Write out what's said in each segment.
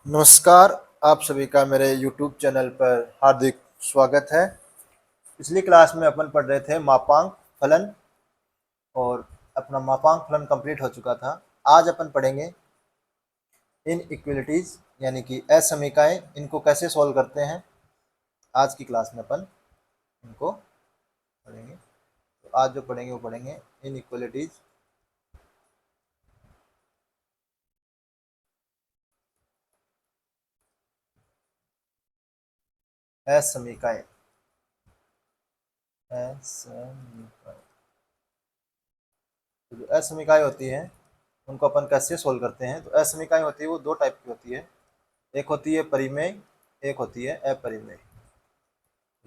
नमस्कार। आप सभी का मेरे YouTube चैनल पर हार्दिक स्वागत है। पिछली क्लास में अपन पढ़ रहे थे मापांक फलन और अपना मापांक फलन कंप्लीट हो चुका था। आज अपन पढ़ेंगे इन इक्वलिटीज यानी कि असमीकाएं, इनको कैसे सॉल्व करते हैं। आज की क्लास में अपन इनको पढ़ेंगे। तो आज जो पढ़ेंगे वो पढ़ेंगे इन इक्वलिटीज असमीकाएं। असमीकाएं तो जो असमीकाएं होती हैं उनको अपन कैसे सोल्व करते हैं। तो असमीकाएं होती है वो दो टाइप की होती है। एक होती है परिमेय, एक होती है अपरिमेय।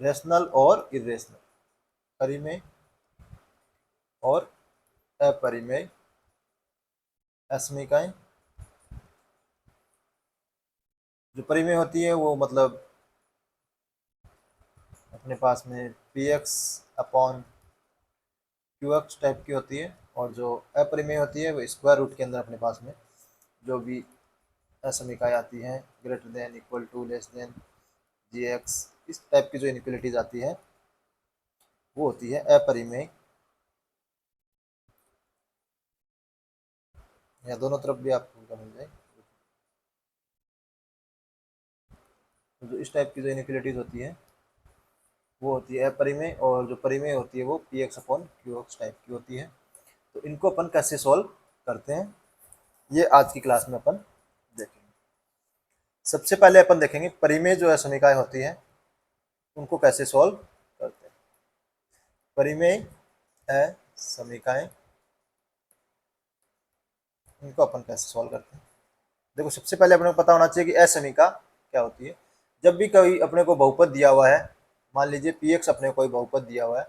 रेशनल और इरेशनल, परिमेय और अपरिमेय असमीकाएं। जो परिमेय होती है वो मतलब अपने पास में P x upon Q x type की होती है, और जो अपरिमेय होती है वो स्क्वायर रूट के अंदर अपने पास में जो भी असमीकाएं आती हैं, greater than, equal to, less than, ji x, इस टाइप की जो इनक्वलिटीज आती है वो होती है अपरिमेय। या दोनों तरफ भी आपको मिल जाए। तो जो इस टाइप की जो इनक्वलिटीज होती है वो होती है अपरिमेय, और जो परिमेय होती है वो P x upon Q x type की होती है। तो इनको अपन कैसे सॉल्व करते हैं ये आज की क्लास में अपन देखेंगे। सबसे पहले अपन देखेंगे परिमेय जो है समीकरण होती है उनको कैसे सॉल्व करते हैं। परिमेय है समीकरण, इनको अपन कैसे सॉल्व करते हैं। देखो, सबसे पहले अपने को पता होना चाहिए कि असमीका क्या होती है। जब भी कोई अपने को बहुपद दिया हुआ है, मान लीजिए पी एक्स अपने को कोई बहुपद दिया हुआ है,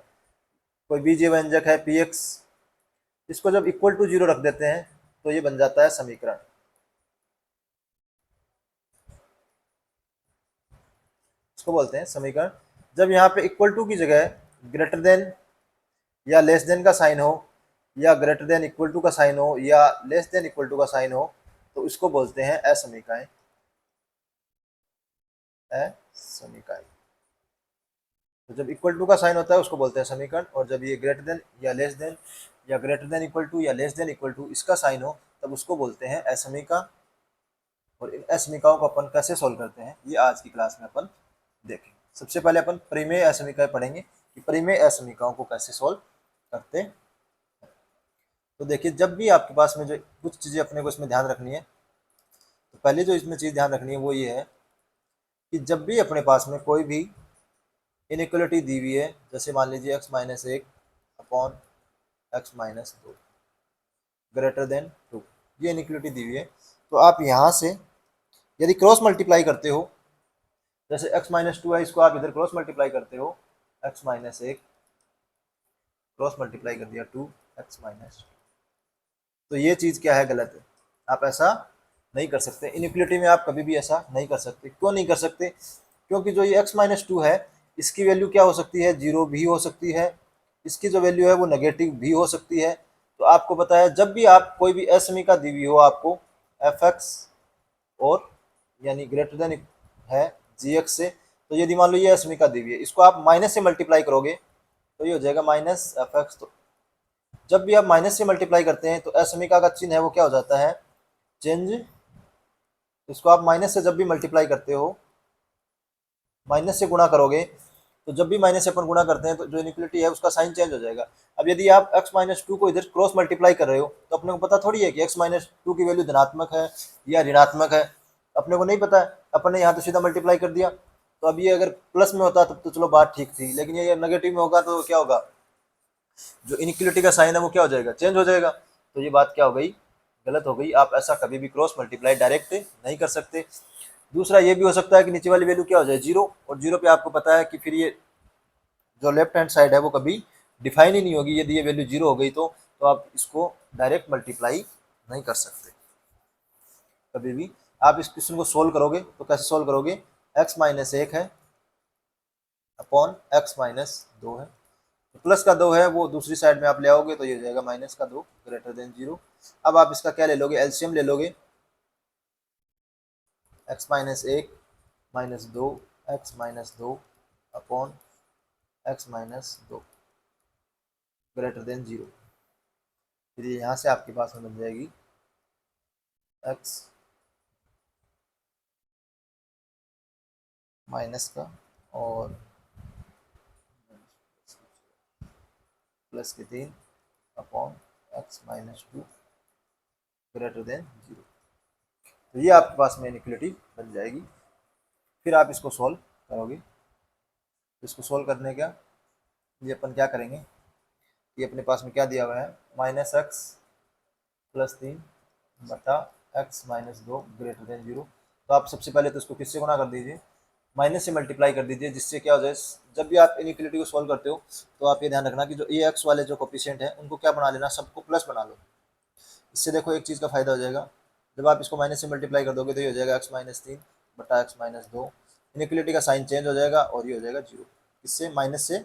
कोई बीजीय व्यंजक है पी एक्स, इसको जब इक्वल टू जीरो रख देते हैं तो ये बन जाता है समीकरण। इसको बोलते हैं समीकरण। जब यहाँ पे इक्वल टू की जगह ग्रेटर देन या लेस देन का साइन हो, या ग्रेटर देन इक्वल टू का साइन हो, या लेस देन इक्वल टू का साइन हो, तो इसको बोलते हैं असमीकाएं। असमीकाएं। तो जब इक्वल टू का साइन होता है उसको बोलते हैं समीकरण, और जब ये ग्रेटर देन या लेस देन या ग्रेटर देन इक्वल टू या लेस देन इक्वल टू इसका साइन हो तब उसको बोलते हैं असमीका। और इन असमीकाओं को अपन कैसे सोल्व करते हैं ये आज की क्लास में अपन देखेंगे। सबसे पहले अपन परिमेय असमीकाएं पढ़ेंगे कि परिमेय असमीकाओं को कैसे सोल्व करते हैं। तो देखिए, जब भी आपके पास में जो कुछ चीज़ें अपने को इसमें ध्यान रखनी है, तो पहले जो इसमें चीज़ ध्यान रखनी है वो ये है कि जब भी अपने पास में कोई भी इनइक्वलिटी दी हुई है, जैसे मान लीजिए एक्स माइनस एक अपॉन एक्स माइनस दो ग्रेटर देन टू, ये इनइक्वलिटी दी हुई है, तो आप यहाँ से यदि क्रॉस मल्टीप्लाई करते हो, जैसे एक्स माइनस टू है, इसको आप इधर क्रॉस मल्टीप्लाई करते हो, एक्स माइनस एक क्रॉस मल्टीप्लाई कर दिया टू एक्स माइनस, तो ये चीज़ क्या है, गलत है। आप ऐसा नहीं कर सकते। इनइक्वलिटी में आप कभी भी ऐसा नहीं कर सकते। क्यों नहीं कर सकते? क्योंकि जो ये एक्स माइनस टू है इसकी वैल्यू क्या हो सकती है, जीरो भी हो सकती है, इसकी जो वैल्यू है वो नेगेटिव भी हो सकती है। तो आपको पता है जब भी आप कोई भी असमीका दी हुई हो आपको एफ एक्स और यानी ग्रेटर देन है जी एक्स से, तो यदि मान लो ये असमीका दी हुई है, इसको आप माइनस से मल्टीप्लाई करोगे तो ये हो जाएगा माइनस एफ एक्स। तो जब भी आप माइनस से मल्टीप्लाई करते हैं तो असमीका का चिन्ह है वो क्या हो जाता है, चेंज। इसको आप माइनस से जब भी मल्टीप्लाई करते हो, माइनस से गुणा करोगे, तो जब भी माइनस से अपन गुणा करते हैं तो जो इनइक्वलिटी है उसका साइन चेंज हो जाएगा। अब यदि आप x माइनस टू को इधर क्रॉस मल्टीप्लाई कर रहे हो तो अपने को पता थोड़ी है कि x माइनस टू की वैल्यू धनात्मक है या ऋणात्मक है, अपने को नहीं पता है। अपन ने यहाँ तो सीधा मल्टीप्लाई कर दिया। तो अब ये अगर प्लस में होता तब तो चलो बात ठीक थी, लेकिन ये नेगेटिव में होगा तो क्या होगा, जो इनइक्वलिटी का साइन है वो क्या हो जाएगा, चेंज हो जाएगा। तो ये बात क्या हो गई, गलत हो गई। आप ऐसा कभी भी क्रॉस मल्टीप्लाई डायरेक्ट नहीं कर सकते। दूसरा ये भी हो सकता है कि नीचे वाली वैल्यू क्या हो जाए, जीरो, और जीरो पे आपको पता है कि फिर ये जो लेफ्ट हैंड साइड है वो कभी डिफाइन ही नहीं होगी। यदि ये वैल्यू जीरो हो गई तो आप इसको डायरेक्ट मल्टीप्लाई नहीं कर सकते कभी भी। आप इस क्वेश्चन को सोल्व करोगे तो कैसे सोल्व करोगे, एक्स माइनस एक है अपॉन एक्स माइनस दो है, तो प्लस का दो है वो दूसरी साइड में आप ले आओगे तो ये हो जाएगा माइनस का दो ग्रेटर देन जीरो। अब आप इसका क्या ले लोगे, एलसीएम ले लोगे। एक्स माइनस एक माइनस दो एक्स माइनस दो अपॉन एक्स माइनस दो ग्रेटर देन जीरो। फिर ये यहाँ से आपके पास में बन जाएगी एक्स माइनस का और प्लस के 3 upon x minus two greater than zero. तो ये आपके पास में इनइक्वालिटी बन जाएगी। फिर आप इसको सॉल्व करोगे। इसको सॉल्व करने का ये अपन क्या करेंगे, ये अपने पास में क्या दिया हुआ है, माइनस एक्स प्लस 3 बटा एक्स माइनस दो ग्रेटर देन जीरो। तो आप सबसे पहले तो इसको किससे गुना कर दीजिए, माइनस से मल्टीप्लाई कर दीजिए, जिससे क्या हो जाए, जब भी आप इनइक्वालिटी को सॉल्व करते हो तो आप ये ध्यान रखना कि जो ए एक्स वाले जो कोफिशिएंट है उनको क्या बना लेना, सबको प्लस बना लो। इससे देखो एक चीज़ का फायदा हो जाएगा, जब आप इसको माइनस से मल्टीप्लाई कर दोगे तो ये हो जाएगा एक्स माइनस 3 बटा एक्स माइनस दो। इनइक्वालिटी का साइन चेंज हो जाएगा और ये हो जाएगा जीरो। इससे माइनस से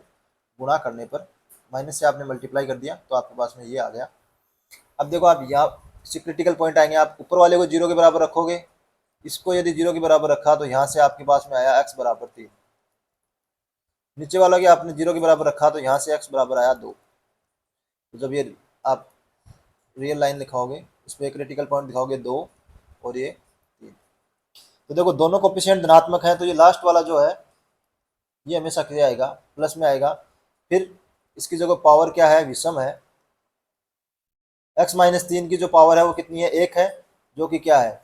गुणा करने पर, माइनस से आपने मल्टीप्लाई कर दिया तो आपके पास में ये आ गया। अब देखो आप यहाँ से क्रिटिकल पॉइंट आएंगे, आप ऊपर वाले को जीरो के बराबर रखोगे, इसको यदि जीरो के बराबर रखा तो यहाँ से आपके पास में आया एक्स बराबर 3। नीचे वाला की आपने जीरो के बराबर रखा तो यहाँ से एक्स बराबर आया 2। तो जब ये आप रियल लाइन लिखाओगे, इस पर क्रिटिकल पॉइंट दिखाओगे 2 और ये 3। तो देखो दोनों कोफिशिएंट धनात्मक है, तो ये लास्ट वाला जो है ये हमेशा क्या आएगा, प्लस में आएगा। फिर इसकी जगह पावर क्या है, विषम है। एक्स माइनस 3 की जो पावर है वो कितनी है, 1 है, जो कि क्या है,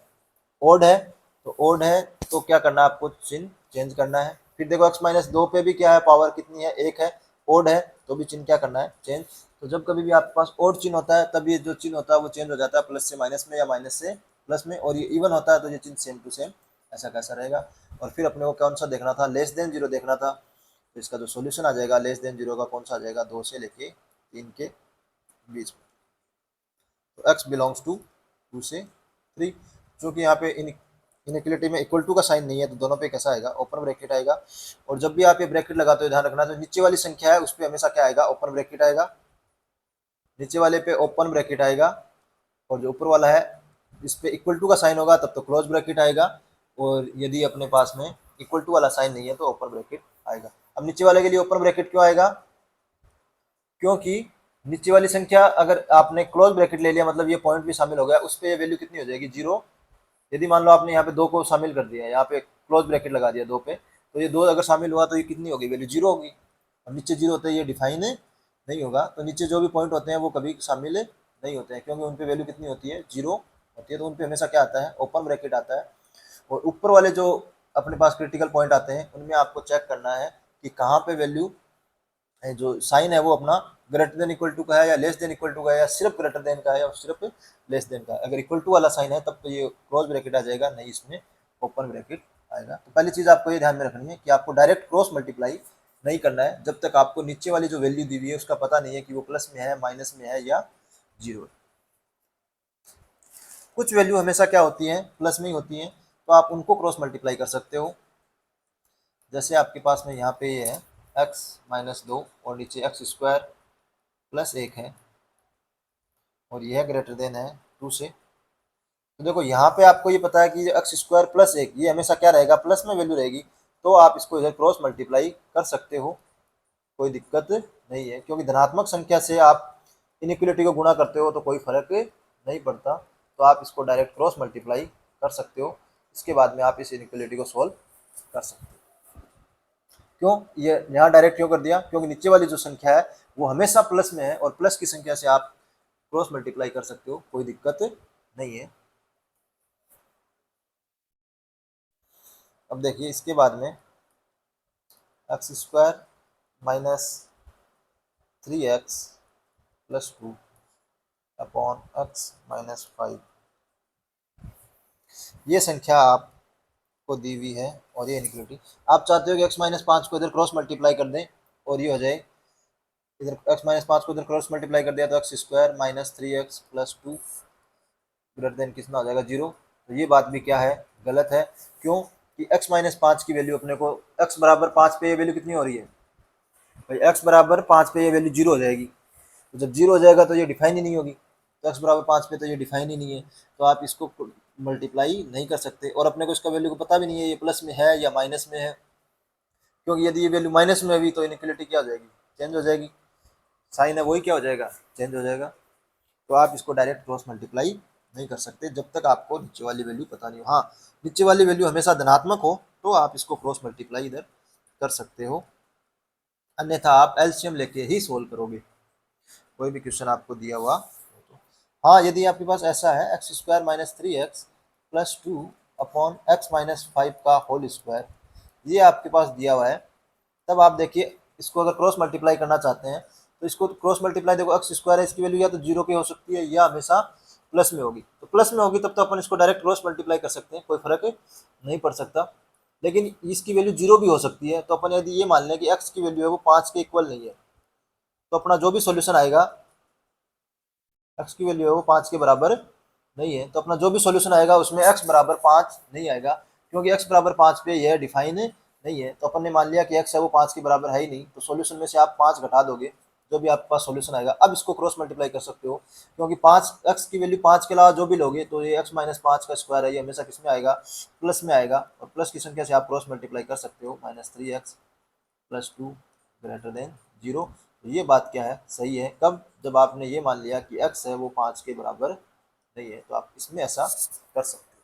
ओड है। तो ओड है तो क्या करना है, आपको चिन्ह चेंज करना है। फिर देखो एक्स माइनस दो पे भी क्या है, पावर कितनी है, 1 है, ओड है, तो भी चिन्ह क्या करना है, चेंज। तो जब कभी भी आपके पास ओड चिन्ह होता है तब ये जो चिन्ह होता है वो चेंज हो जाता है, प्लस से माइनस में या माइनस से प्लस में। और ये इवन होता है तो ये चिन्ह सेम टू सेम ऐसा कैसा रहेगा। और फिर अपने को कौन सा देखना था, लेस देन जीरो देखना था। तो इसका जो सोल्यूशन आ जाएगा लेस देन जीरो का कौन सा आ जाएगा, 2 से लेके 3 के बीच में। तो x बिलोंग्स टू 2 से 3, जो कि यहाँ पे इनइक्वालिटी में इक्वल टू का साइन नहीं है, तो दोनों पे कैसा आएगा, ओपन ब्रैकेट आएगा। और जब भी आप ये ब्रैकेट लगाते हो ध्यान रखना, जो नीचे वाली संख्या है उस पर हमेशा क्या आएगा, ओपन ब्रैकेट आएगा, नीचे वाले पे ओपन ब्रैकेट आएगा। और जो ऊपर वाला है इस पे इक्वल टू का साइन होगा तब तो क्लोज ब्रैकेट आएगा। और यदि अपने पास में इक्वल टू वाला साइन नहीं है तो ओपन ब्रैकेट आएगा। अब नीचे वाले के लिए ओपन ब्रैकेट क्यों आएगा, क्योंकि नीचे वाली संख्या अगर आपने क्लोज ब्रैकेट ले लिया, मतलब ये पॉइंट भी शामिल हो गया, उस पर ये वैल्यू कितनी हो जाएगी, जीरो। यदि मान लो आपने यहाँ पे 2 को शामिल कर दिया, यहाँ पे क्लोज ब्रैकेट लगा दिया 2 पे, तो ये 2 अगर शामिल हुआ तो ये कितनी होगी, वैल्यू जीरो होगी। अब नीचे जीरो होते हैं ये डिफाइन नहीं होगा, तो नीचे जो भी पॉइंट होते हैं वो कभी शामिल नहीं होते हैं, क्योंकि उन पे वैल्यू कितनी होती है, जीरो होती है। तो उन पे हमेशा क्या आता है, ओपन ब्रैकेट आता है। और ऊपर वाले जो अपने पास क्रिटिकल पॉइंट आते हैं उनमें आपको चेक करना है कि कहाँ पे वैल्यू जो साइन है वो अपना ग्रेटर देन इक्वल टू का है या लेस देन इक्वल टू का है, या सिर्फ ग्रेटर देन का है या सिर्फ लेस देन का है। अगर इक्वल टू वाला साइन है तब तो ये क्रॉस ब्रैकेट आ जाएगा, नहीं इसमें ओपन ब्रैकेट आएगा। तो पहली चीज़ आपको ये ध्यान में रखनी है कि आपको डायरेक्ट क्रॉस मल्टीप्लाई नहीं करना है जब तक आपको नीचे वाली जो वैल्यू दी हुई है उसका पता नहीं है कि वो प्लस में है, माइनस में है या जीरो। कुछ वैल्यू हमेशा क्या होती है, प्लस में ही होती है, तो आप उनको क्रॉस मल्टीप्लाई कर सकते हो। जैसे आपके पास में यहाँ पे ये है एक्स माइनस दो और नीचे एक्स स्क्वायर प्लस 1 है और यह ग्रेटर देन है 2 से। तो देखो यहाँ पे आपको ये पता है कि एक्स स्क्वायर प्लस 1 ये हमेशा क्या रहेगा, प्लस में वैल्यू रहेगी, तो आप इसको इधर क्रॉस मल्टीप्लाई कर सकते हो, कोई दिक्कत नहीं है। क्योंकि धनात्मक संख्या से आप इनइक्वालिटी को गुणा करते हो तो कोई फर्क नहीं पड़ता, तो आप इसको डायरेक्ट क्रॉस मल्टीप्लाई कर सकते हो। इसके बाद में आप इस इनइक्वालिटी को सॉल्व कर सकते हो। क्यों ये यहाँ डायरेक्ट क्यों कर दिया, क्योंकि नीचे वाली जो संख्या है वो हमेशा प्लस में है और प्लस की संख्या से आप क्रॉस मल्टीप्लाई कर सकते हो, कोई दिक्कत नहीं है। अब देखिए इसके बाद में x square minus 3x plus 2 upon x minus 5, ये संख्या आपको दी हुई है और ये इनइक्वालिटी। आप चाहते हो कि एक्स माइनस 5 को इधर क्रॉस मल्टीप्लाई कर दें और ये हो जाए, इधर एक्स माइनस 5 को इधर क्रॉस मल्टीप्लाई कर दिया तो x square minus 3x plus 2 greater than कितना हो जाएगा, जीरो। तो ये बात भी क्या है, गलत है। क्यों कि x माइनस 5 की वैल्यू अपने को x बराबर 5 पे ये वैल्यू कितनी हो रही है भाई, x बराबर 5 पे ये वैल्यू जीरो हो जाएगी। तो जब जीरो हो जाएगा तो ये डिफाइन ही नहीं होगी, तो x बराबर 5 पे तो ये डिफाइन ही नहीं है। तो आप इसको मल्टीप्लाई नहीं कर सकते, और अपने को इसका वैल्यू को पता भी नहीं है ये प्लस में है या माइनस में है, क्योंकि यदि ये वैल्यू माइनस में हुई तो इनइक्वलिटी क्या हो जाएगी, चेंज हो जाएगी, साइन है वही क्या हो जाएगा, चेंज हो जाएगा। तो आप इसको डायरेक्ट क्रॉस मल्टीप्लाई नहीं कर सकते जब तक आपको नीचे वाली वैल्यू पता नहीं हो। हाँ, नीचे वाली वैल्यू हमेशा धनात्मक हो तो आप इसको क्रॉस मल्टीप्लाई इधर कर सकते हो, अन्यथा आप एलसीएम लेके ही सोल्व करोगे कोई भी क्वेश्चन आपको दिया हुआ। हाँ, यदि आपके पास ऐसा है x square minus three x plus two upon x minus five का होल स्क्वायर, ये आपके पास दिया हुआ है, तब आप देखिए इसको अगर क्रॉस मल्टीप्लाई करना चाहते हैं तो इसको क्रॉस मल्टीप्लाई, देखो एक्स स्क्वायर है, इसकी वैल्यू या तो जीरो की हो सकती है या हमेशा प्लस में होगी, तो प्लस में होगी तब तो अपन इसको डायरेक्ट क्रॉस मल्टीप्लाई कर सकते हैं, कोई फर्क नहीं पड़ सकता। लेकिन इसकी वैल्यू जीरो भी हो सकती है, तो अपन यदि ये मान लें कि एक्स की वैल्यू है वो पाँच के इक्वल नहीं है, तो अपना जो भी सोल्यूशन आएगा, एक्स की वैल्यू है वो पाँच के बराबर नहीं है, तो अपना जो भी सॉल्यूशन आएगा उसमें एक्स बराबर पाँच नहीं आएगा, क्योंकि एक्स बराबर पाँच पे यह डिफाइन नहीं है। तो अपन ने मान लिया कि एक्स है वो पाँच के बराबर है ही नहीं, तो सॉल्यूशन में से आप पाँच घटा दोगे, जो भी आपके पास सॉल्यूशन आएगा। अब इसको क्रॉस मल्टीप्लाई कर सकते हो, क्योंकि पाँच एक्स की वैल्यू पाँच के अलावा जो भी लोगे तो ये एक्स माइनस पाँच का स्क्वायर है, ये हमेशा किस में आएगा, प्लस में आएगा, और प्लस की संख्या से आप क्रॉस मल्टीप्लाई कर सकते हो, minus three x plus two greater than zero. तो ये बात क्या है, सही है कब, जब आपने ये मान लिया कि x है वो पाँच के बराबर नहीं है, तो आप इसमें ऐसा कर सकते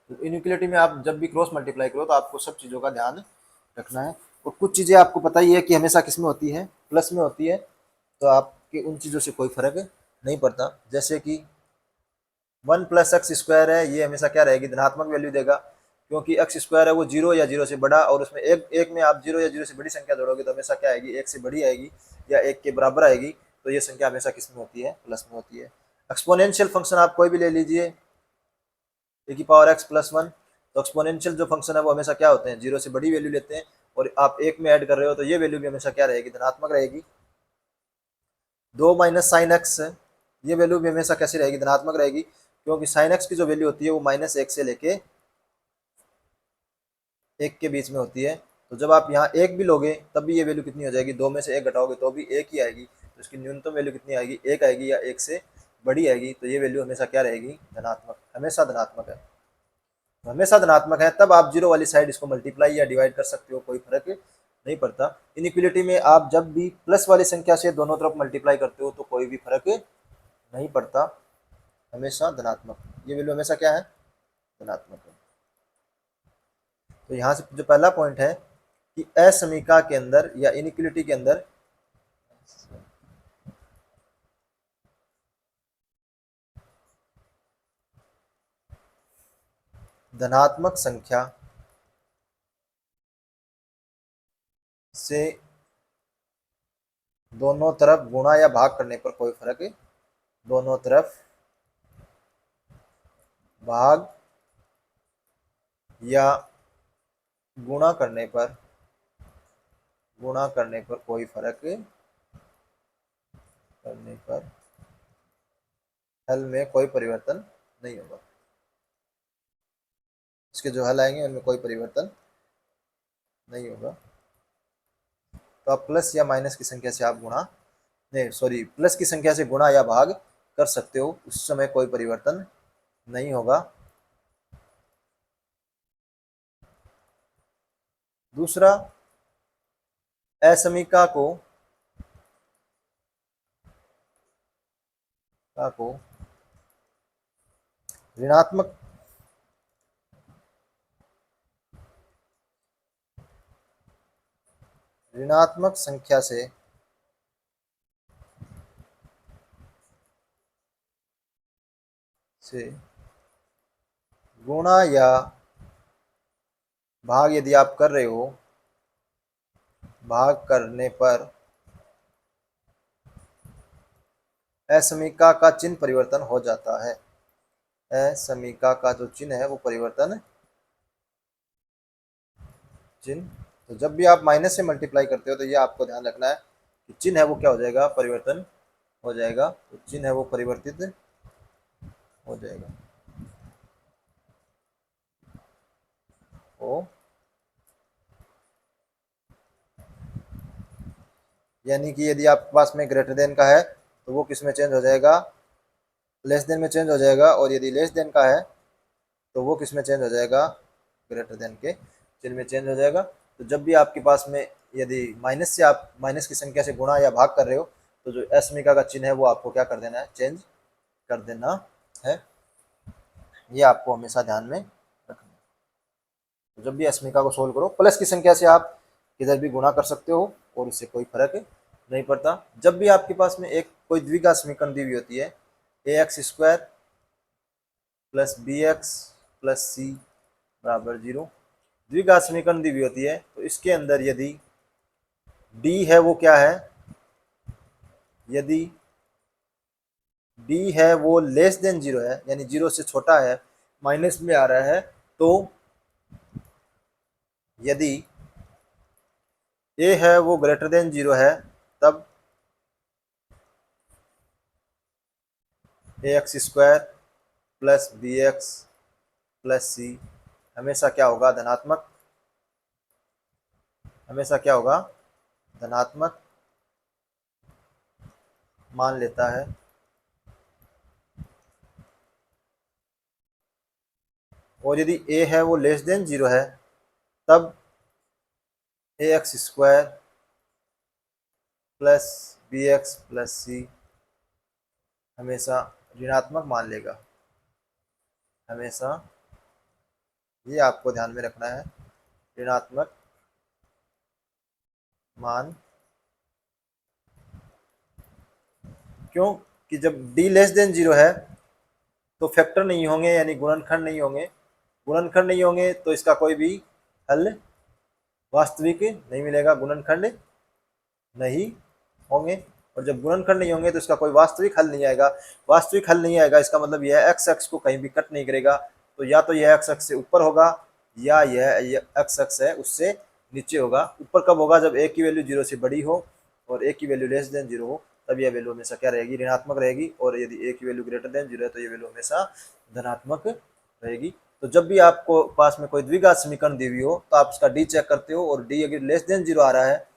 हो। तो इनइक्वलिटी में आप जब भी क्रॉस मल्टीप्लाई करो तो आपको सब चीज़ों का ध्यान रखना है, और कुछ चीज़ें आपको पता ही है कि हमेशा किस में होती है, प्लस में होती है, तो आपके उन चीज़ों से कोई फर्क नहीं पड़ता। जैसे कि वन प्लस एक्स स्क्वायर है, ये हमेशा क्या रहेगी, धनात्मक वैल्यू देगा, क्योंकि एक्स स्क्वायर है वो जीरो या जीरो से बड़ा, और उसमें एक एक में आप जीरो या जीरो से बड़ी संख्या जोड़ोगे तो हमेशा क्या आएगी, एक से बड़ी आएगी या एक के बराबर आएगी, तो ये संख्या हमेशा किस में होती है, प्लस में होती है। एक्सपोनेंशियल फंक्शन आप कोई भी ले लीजिए, ए की पावर एक्स प्लस वन, तो एक्सपोनेंशियल जो फंक्शन है वो हमेशा क्या होते हैं, जीरो से बड़ी वैल्यू लेते हैं, और आप एक में ऐड कर रहे हो तो ये वैल्यू भी हमेशा क्या रहेगी, धनात्मक रहेगी। दो माइनस साइन एक्स है, ये वैल्यू भी हमेशा कैसी रहेगी, धनात्मक रहेगी, क्योंकि साइन एक्स की जो वैल्यू होती है वो माइनस एक से लेके एक के बीच में होती है। तो जब आप यहाँ एक भी लोगे तब भी ये वैल्यू कितनी हो जाएगी, दो में से एक घटाओगे तो भी एक ही आएगी, तो इसकी न्यूनतम वैल्यू कितनी आएगी, एक आएगी या एक से बड़ी आएगी, तो ये वैल्यू हमेशा क्या रहेगी, धनात्मक, हमेशा धनात्मक है, हमेशा धनात्मक है। तब आप जीरो वाली साइड इसको मल्टीप्लाई या डिवाइड कर सकते हो, कोई फर्क नहीं पड़ता। इनइक्वलिटी में आप जब भी प्लस वाली संख्या से दोनों तरफ मल्टीप्लाई करते हो तो कोई भी फर्क नहीं पड़ता, हमेशा धनात्मक, ये वैल्यू हमेशा क्या है, धनात्मक है। तो यहाँ से जो पहला पॉइंट है कि असमीका के अंदर या इनइक्वलिटी के अंदर धनात्मक संख्या से दोनों तरफ गुणा या भाग करने पर कोई फर्क, दोनों तरफ भाग या गुणा करने पर, गुणा करने पर कोई फर्क, करने पर हल में कोई परिवर्तन नहीं होगा, इसके जो हल आएंगे उनमें कोई परिवर्तन नहीं होगा। तो आप प्लस या माइनस की संख्या से आप गुणा, नहीं सॉरी, प्लस की संख्या से गुणा या भाग कर सकते हो, उस समय कोई परिवर्तन नहीं होगा। दूसरा, असमीका को ऋणात्मक ऋणात्मक संख्या से गुणा या भाग यदि आप कर रहे हो, भाग करने पर असमीका का चिन्ह परिवर्तन हो जाता है, असमीका का जो चिन्ह है वो परिवर्तन चिन्ह, तो जब भी आप माइनस से मल्टीप्लाई करते हो तो ये आपको ध्यान रखना है कि चिन्ह है वो क्या हो जाएगा, परिवर्तन हो जाएगा, तो चिन्ह है वो परिवर्तित हो जाएगा, ओ यानी कि यदि आपके पास में ग्रेटर देन का है तो वो किस में चेंज हो जाएगा, लेस देन में चेंज हो जाएगा, और यदि लेस देन का है तो वो किस में चेंज हो जाएगा, ग्रेटर देन के चिन्ह में चेंज हो जाएगा। तो जब भी आपके पास में यदि माइनस से आप माइनस की संख्या से गुणा या भाग कर रहे हो तो जो असमिका का चिन्ह है वो आपको क्या कर देना है, चेंज कर देना है। ये आपको हमेशा ध्यान में रखना है। तो जब भी असमिका को सोल्व करो, प्लस की संख्या से आप किधर भी गुणा कर सकते हो और उससे कोई फर्क नहीं पड़ता। जब भी आपके पास में एक कोई द्विघात समीकरण दी हुई होती है, A X square plus B X plus C बराबर 0, द्विघात समीकरण दी हुई होती है, तो इसके अंदर यदि डी है वो क्या है, यदि डी है वो लेस देन 0 है, यानी 0 से छोटा है, माइनस में आ रहा है, तो यदि ए है वो ग्रेटर देन 0 है, तब A X square plus B X plus C हमेशा क्या होगा, धनात्मक, हमेशा क्या होगा, धनात्मक मान लेता है। और यदि ए है वो लेस देन 0 है, तब A X square plus B X plus C हमेशा ऋणात्मक मान लेगा। हमेशा ये आपको ध्यान में रखना है, ऋणात्मक मान। क्यों कि जब डी लेस देन 0 है तो फैक्टर नहीं होंगे, यानी गुणनखंड नहीं होंगे, गुणनखंड नहीं होंगे तो इसका कोई भी हल वास्तविक नहीं मिलेगा, गुणनखंड नहीं होंगे। और जब गुणनखंड नहीं होंगे तो इसका कोई वास्तविक हल नहीं आएगा। वास्तविक हल नहीं आएगा इसका मतलब यह एक्स अक्ष को कहीं भी कट नहीं करेगा, तो या तो यह एक्स अक्ष से ऊपर होगा या यह एक्स अक्ष है उससे नीचे होगा। ऊपर कब होगा, जब ए की वैल्यू 0 से बड़ी हो और ए की वैल्यू लेस देन 0 हो, तब यह वैल्यू हमेशा क्या रहेगी, ऋणात्मक रहेगी। और यदि ए की वैल्यू ग्रेटर देन 0 है तो ये वैल्यू हमेशा धनात्मक रहेगी। तो जब भी आपको पास में कोई द्विघात समीकरण दी हुई हो तो आप उसका डी चेक करते हो, और डी अगर लेस देन 0 आ रहा है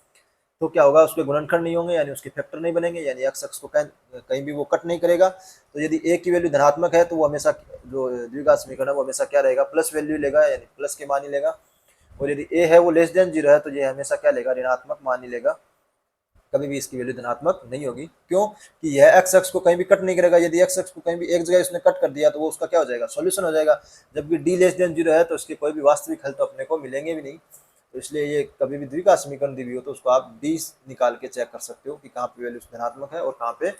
तो क्या होगा, उसके गुणनखंड नहीं होंगे, यानी उसके फैक्टर नहीं बनेंगे, यानी एक्स अक्ष को कहीं भी वो कट नहीं करेगा। तो यदि ए की वैल्यू धनात्मक है तो वो हमेशा जो द्विघात समीकरण है वो हमेशा क्या रहेगा, प्लस वैल्यू लेगा, यानी प्लस के मान ही लेगा। और यदि ए है वो लेस देन 0 है तो ये हमेशा क्या लेगा, ऋणात्मक मान ही लेगा, कभी भी इसकी वैल्यू धनात्मक नहीं होगी। क्यों कि यह एक्स अक्ष को कहीं भी कट नहीं करेगा। यदि एक्स अक्ष को कहीं भी एक जगह इसने कट कर दिया तो वो उसका क्या हो जाएगा, सॉल्यूशन हो जाएगा। जबकि डी लेस देन 0 है तो उसके कोई भी वास्तविक हल तो अपने को मिलेंगे भी नहीं। तो इसलिए ये कभी भी द्विघात समीकरण दी हुई हो तो उसको आप डी निकाल के चेक कर सकते हो कि कहाँ पे वैल्यू धनात्मक है और कहाँ पे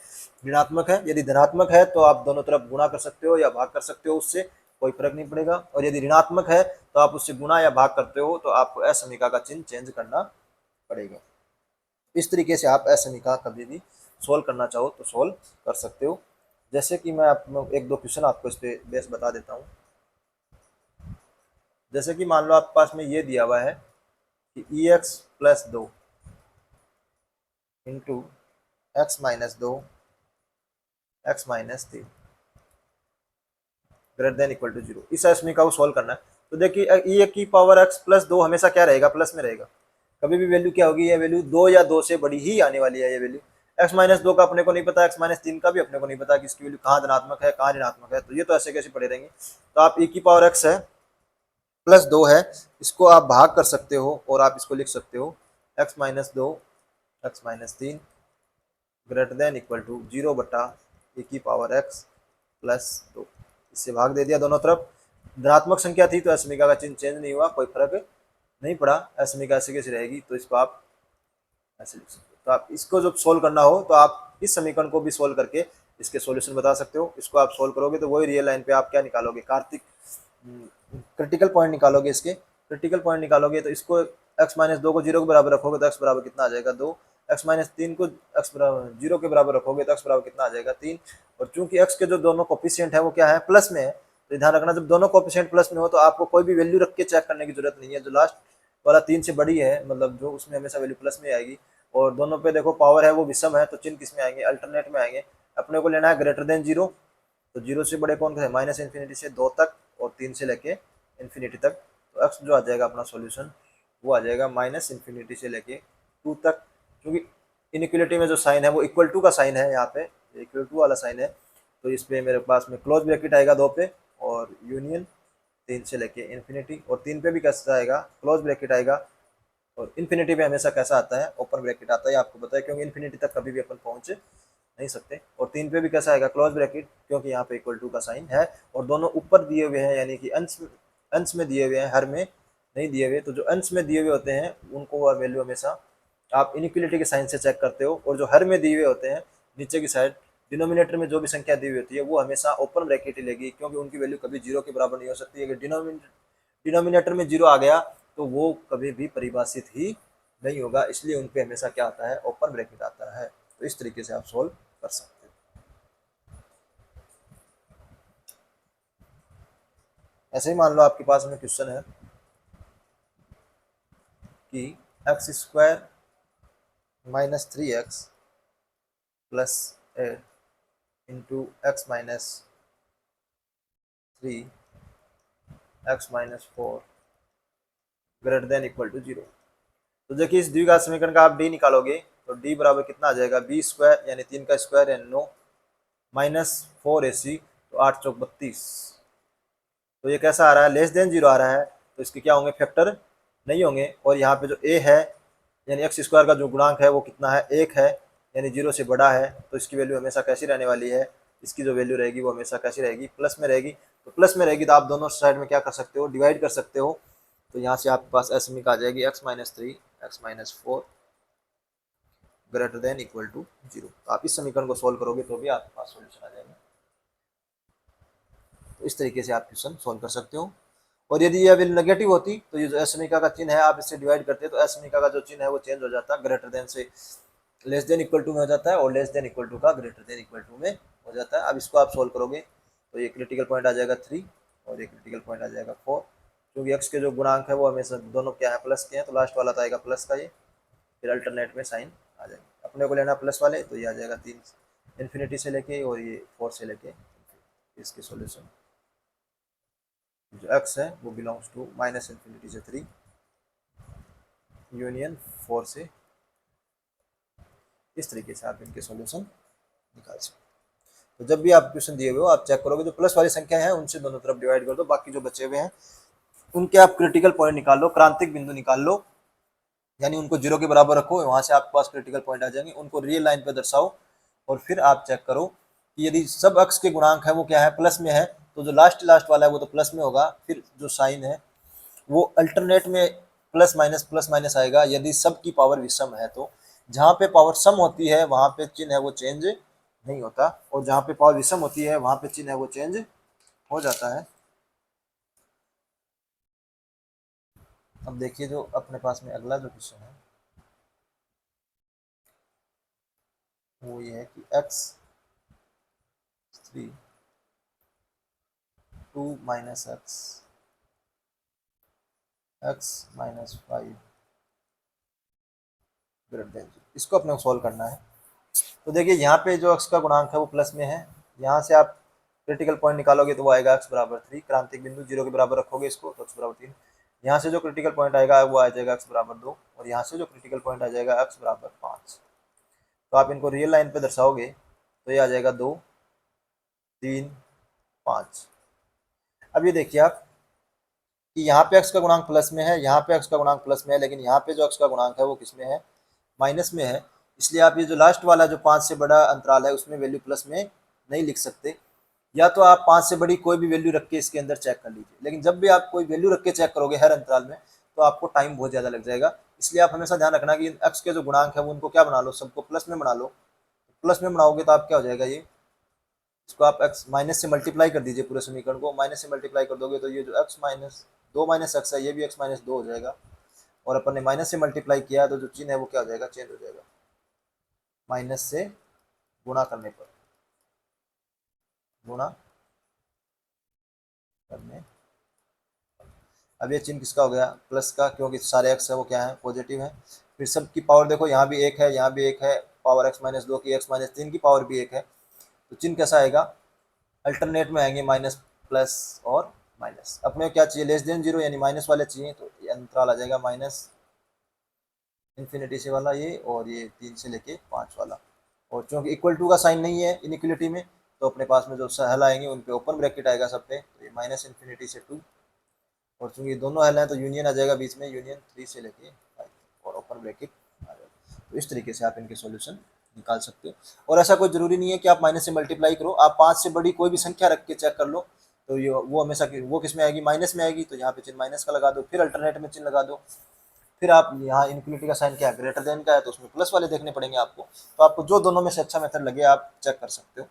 ऋणात्मक है। यदि धनात्मक है तो आप दोनों तरफ गुणा कर सकते हो या भाग कर सकते हो, उससे कोई फर्क नहीं पड़ेगा। और यदि ऋणात्मक है तो आप उससे गुणा या भाग करते हो तो आपको असमीका का चिन्ह चेंज करना पड़ेगा। इस तरीके से आप असमीका कभी भी सोल्व करना चाहो तो सोल्व कर सकते हो। जैसे कि मैं आप एक दो क्वेश्चन आपको इस पर बेस बता देता हूँ। जैसे कि मान लो आपके पास में ये दिया हुआ है कि E X plus 2 into x minus 2 x minus 3 greater than equal to 0। इस असमीका को सोल्व करना है। तो देखिए ई की पावर एक्स प्लस 2 हमेशा क्या रहेगा, प्लस में रहेगा। कभी भी वैल्यू क्या होगी, ये वैल्यू 2 या 2 से बड़ी ही आने वाली है। ये वैल्यू एक्स माइनस 2 का अपने को नहीं पता, एक्स माइनस 3 का भी अपने को नहीं पता कि इसकी वैल्यू कहाँ धनात्मक है कहाँ ऋणात्मक है, तो ये तो ऐसे कैसे पड़े रहेंगे। तो आप ई की पावर एक्स है प्लस 2 है, इसको आप भाग कर सकते हो और आप इसको लिख सकते हो x minus 2 x minus 3 greater than equal to 0 बटा ए की पावर एक्स प्लस 2। इससे भाग दे दिया दोनों तरफ। धनात्मक संख्या थी तो असमीका का चिन्ह चेंज नहीं हुआ, कोई फर्क नहीं पड़ा, असमीका ऐसे कैसे रहेगी। तो इसको आप ऐसे लिख सकते हो। तो आप इसको जब सोल्व करना हो तो आप इस समीकरण को भी सोल्व करके इसके सॉल्यूशन बता सकते हो। इसको आप सोल्व करोगे तो वही रियल लाइन पे आप क्या निकालोगे, कार्तिक क्रिटिकल पॉइंट निकालोगे। इसके क्रिटिकल पॉइंट निकालोगे तो इसको एक्स माइनस 2 को 0 के बराबर रखोगे तो एक्स बराबर कितना आ जाएगा, 2। एक्स माइनस 3 को एक्स बराबर 0 के बराबर रखोगे तो एक्स बराबर कितना आ जाएगा, 3। और चूंकि एक्स के जो दोनों कोफिशिएंट है वो क्या है, प्लस में है, तो ध्यान रखना जब दोनों कोफिशिएंट प्लस में हो तो आपको कोई भी वैल्यू रख के चेक करने की जरूरत नहीं है। जो लास्ट वाला 3 से बड़ी है, मतलब जो उसमें हमेशा वैल्यू प्लस में आएगी। और दोनों पे देखो पावर है वो विषम है, तो चिन्ह किस में आएंगे, अल्टरनेट में आएंगे। अपने को लेना है ग्रेटर देन 0, तो 0 से बड़े कौन है, माइनस इन्फिनिटी से 2 तक और 3 से लेके इन्फिनिटी तक। तो एक्स जो आ जाएगा अपना सॉल्यूशन वो आ जाएगा माइनस इन्फिनिटी से लेके 2 तक। क्योंकि इनइक्वलिटी में जो साइन है वो इक्वल टू का साइन है, यहाँ पे इक्वल टू वाला साइन है, तो इस पे मेरे पास में क्लोज ब्रैकेट आएगा 2 पे, और यूनियन 3 से लेके इन्फिनिटी, और 3 पे भी कैसा आएगा, क्लोज ब्रैकेट आएगा, और इन्फिनिटी पे हमेशा कैसा आता है, ओपन ब्रैकेट आता है, आपको पता है, क्योंकि इन्फिनिटी तक कभी भी अपन पहुंच नहीं सकते। और 3 पे भी कैसा आएगा, क्लोज ब्रैकेट, क्योंकि यहाँ पे इक्वल टू का साइन है, और दोनों ऊपर दिए हुए हैं, यानी कि अंश में दिए हुए हैं, हर में नहीं दिए हुए। तो जो अंश में दिए हुए होते हैं उनको वह वैल्यू हमेशा आप इनइक्वलिटी के साइन से चेक करते हो, और जो हर में दिए हुए होते हैं नीचे की साइड डिनोमिनेटर में जो भी संख्या दी हुई होती है वो हमेशा ओपन ब्रैकेट ही लेगी, क्योंकि उनकी वैल्यू कभी जीरो के बराबर नहीं हो सकती। अगर डिनोमिनेटर में जीरो आ गया तो वो कभी भी परिभाषित ही नहीं होगा, इसलिए उन पे हमेशा क्या आता है, ओपन ब्रैकेट आता है। तो इस तरीके से आप सोल्व कर सकते हो। ऐसे ही मान लो आपके पास में क्वेश्चन है कि x square minus 3x plus 8 into x minus 3 x minus 4 greater than equal to 0। तो देखिए इस द्विघात समीकरण का आप डी निकालोगे तो डी बराबर कितना आ जाएगा, बी स्क्वायर यानी 3 का स्क्वायर यानी 9 माइनस 4ac, तो 8 चौक 32। तो ये कैसा आ रहा है, लेस देन 0 आ रहा है, तो इसके क्या होंगे, फैक्टर नहीं होंगे। और यहाँ पे जो a है यानी एक्स स्क्वायर का जो गुणांक है वो कितना है, 1 है, यानी 0 से बड़ा है, तो इसकी वैल्यू हमेशा कैसी रहने वाली है, इसकी जो वैल्यू रहेगी वो हमेशा कैसी रहेगी, प्लस में रहेगी। तो प्लस में रहेगी तो आप दोनों साइड में क्या कर सकते हो, डिवाइड कर सकते हो। तो यहाँ से आपके पास एस आ जाएगी x minus 3 x minus 4 greater than equal to 0। तो आप इस समीकरण को सोल्व करोगे तो भी आपके पास सोल्यूशन आ जाएगा। तो इस तरीके से आप क्वेश्चन सोल्व कर सकते हो। और यदि ये वैल्यू नेगेटिव होती तो ये जो एसमिका का चिन्ह है आप इससे डिवाइड करते तो एसमिका का जो चिन्ह है वो चेंज हो जाता, ग्रेटर देन से लेस देन इक्वल टू में हो जाता है, और लेस देन इक्वल टू का ग्रेटर देन इक्वल टू में हो जाता है। अब इसको आप सोल्व करोगे तो ये क्रिटिकल पॉइंट आ जाएगा 3 और ये क्रिटिकल पॉइंट आ जाएगा 4, क्योंकि एक्स के जो गुणांक है वो हमेशा दोनों क्या है, प्लस के हैं, तो लास्ट वाला तो आएगा प्लस का, ये फिर अल्टरनेट में साइन आ जाएगा। अपने को लेना प्लस वाले, तो ये आ जाएगा 3 इन्फिनिटी से लेके और ये 4 से लेके। इसके सॉल्यूशन जो x है वो बिलोंग्स टू माइनस इन्फिनिटी से 3 यूनियन 4 से। इस तरीके से आप इनके सॉल्यूशन निकाल सकते हो। तो जब भी आप क्वेश्चन दिए हुए हो आप चेक करोगे, जो प्लस वाली संख्या है उनसे दोनों तरफ डिवाइड कर दो, बाकी जो बचे हुए हैं उनके आप क्रिटिकल पॉइंट निकाल लो, क्रांतिक बिंदु निकाल लो, यानी उनको 0 के बराबर रखो, वहां से आपके पास क्रिटिकल पॉइंट आ जाएंगे, उनको रियल लाइन पे दर्शाओ, और फिर आप चेक करो कि यदि सब अक्ष के गुणांक है वो क्या है, प्लस में है, तो जो लास्ट वाला है वो तो प्लस में होगा, फिर जो साइन है वो अल्टरनेट में प्लस माइनस आएगा यदि सब की पावर विषम है। तो जहाँ पे पावर सम होती है वहाँ पे चिन्ह है वो चेंज नहीं होता, और जहाँ पे पावर विषम होती है वहाँ पे चिन्ह है वो चेंज हो जाता है। अब देखिए जो अपने पास में अगला जो क्वेश्चन है वो ये है कि x 3 2 minus x minus 5 greater than 0, इसको अपने को सॉल्व करना है। तो देखिए यहाँ पे जो एक्स का गुणांक है वो प्लस में है, यहाँ से आप क्रिटिकल पॉइंट निकालोगे तो वो आएगा एक्स बराबर 3, क्रांतिक बिंदु 0 के बराबर रखोगे इसको तो एक्स बराबर 3, यहाँ से जो क्रिटिकल पॉइंट आएगा वो आ जाएगा एक्स बराबर 2, और यहाँ से जो क्रिटिकल पॉइंट आ जाएगा एक्स बराबर 5। तो आप इनको रियल लाइन पे दर्शाओगे तो ये आ जाएगा 2 3 5। अब ये देखिए आप कि यहाँ पे एक्स का गुणांक प्लस में है, यहाँ पे एक्स का गुणांक प्लस में है, लेकिन यहाँ पे जो एक्स का गुणांक है वो किस में है, माइनस में है। इसलिए आप ये जो लास्ट वाला जो 5 से बड़ा अंतराल है उसमें वैल्यू प्लस में नहीं लिख सकते, या तो आप 5 से बड़ी कोई भी वैल्यू रख के इसके अंदर चेक कर लीजिए, लेकिन जब भी आप कोई वैल्यू रख के चेक करोगे हर अंतराल में तो आपको टाइम बहुत ज़्यादा लग जाएगा। इसलिए आप हमेशा ध्यान रखना कि एक्स के जो गुणांक है वो उनको क्या बना लो, सबको प्लस में बना लो। प्लस में बनाओगे तो आप क्या हो जाएगा, ये इसको आप एक्स माइनस से मल्टीप्लाई कर दीजिए, पूरे समीकरण को माइनस से मल्टीप्लाई कर दोगे तो ये जो एक्स माइनस 2 माइनस एक्स है ये भी एक्स माइनस 2 हो जाएगा, और अपन ने माइनस से मल्टीप्लाई किया है तो जो चिन्ह है वो क्या हो जाएगा, चेंज हो जाएगा, माइनस से गुणा करने पर, गुणा करने। अब ये चिन्ह किसका हो गया, प्लस का, क्योंकि सारे एक्स है वो क्या है, पॉजिटिव है। फिर सब की पावर देखो, यहाँ भी एक है, यहाँ भी एक है, पावर एक्स माइनस 2 की, एक्स माइनस 3 की पावर भी एक है, तो चिन्ह कैसा आएगा, अल्टरनेट में आएंगे माइनस प्लस और माइनस। अपने क्या चाहिए, लेस देन 0 यानी माइनस वाले चाहिए, तो ये अंतराल आ जाएगा माइनस इन्फिनिटी से वाला ये, और ये 3 से लेके 5 वाला। और चूंकि इक्वल टू का साइन नहीं है इनइक्वलिटी में, तो अपने पास में जो हल आएंगे उन पे ओपन ब्रैकेट आएगा सब पे, तो ये माइनस इन्फिनिटी से 2, और चूंकि दोनों हल हैं तो यूनियन आ जाएगा बीच में, यूनियन 3 से लेके 5 और ओपन ब्रैकेट आ जाएगा। तो इस तरीके से आप इनके सॉल्यूशन निकाल सकते हो। और ऐसा कोई जरूरी नहीं है कि आप माइनस से मल्टीप्लाई करो, आप 5 से बड़ी कोई भी संख्या रख के चेक कर लो, तो ये वो हमेशा वो किस में आएगी, माइनस में आएगी, तो यहाँ पे चिन्ह माइनस का लगा दो, फिर अल्टरनेट में चिन्ह लगा दो। फिर आप यहाँ इन्फिनिटी का साइन क्या है, ग्रेटर देन का है, तो उसमें प्लस वाले देखने पड़ेंगे आपको। तो आपको जो दोनों में से अच्छा मेथड लगे आप चेक कर सकते हो।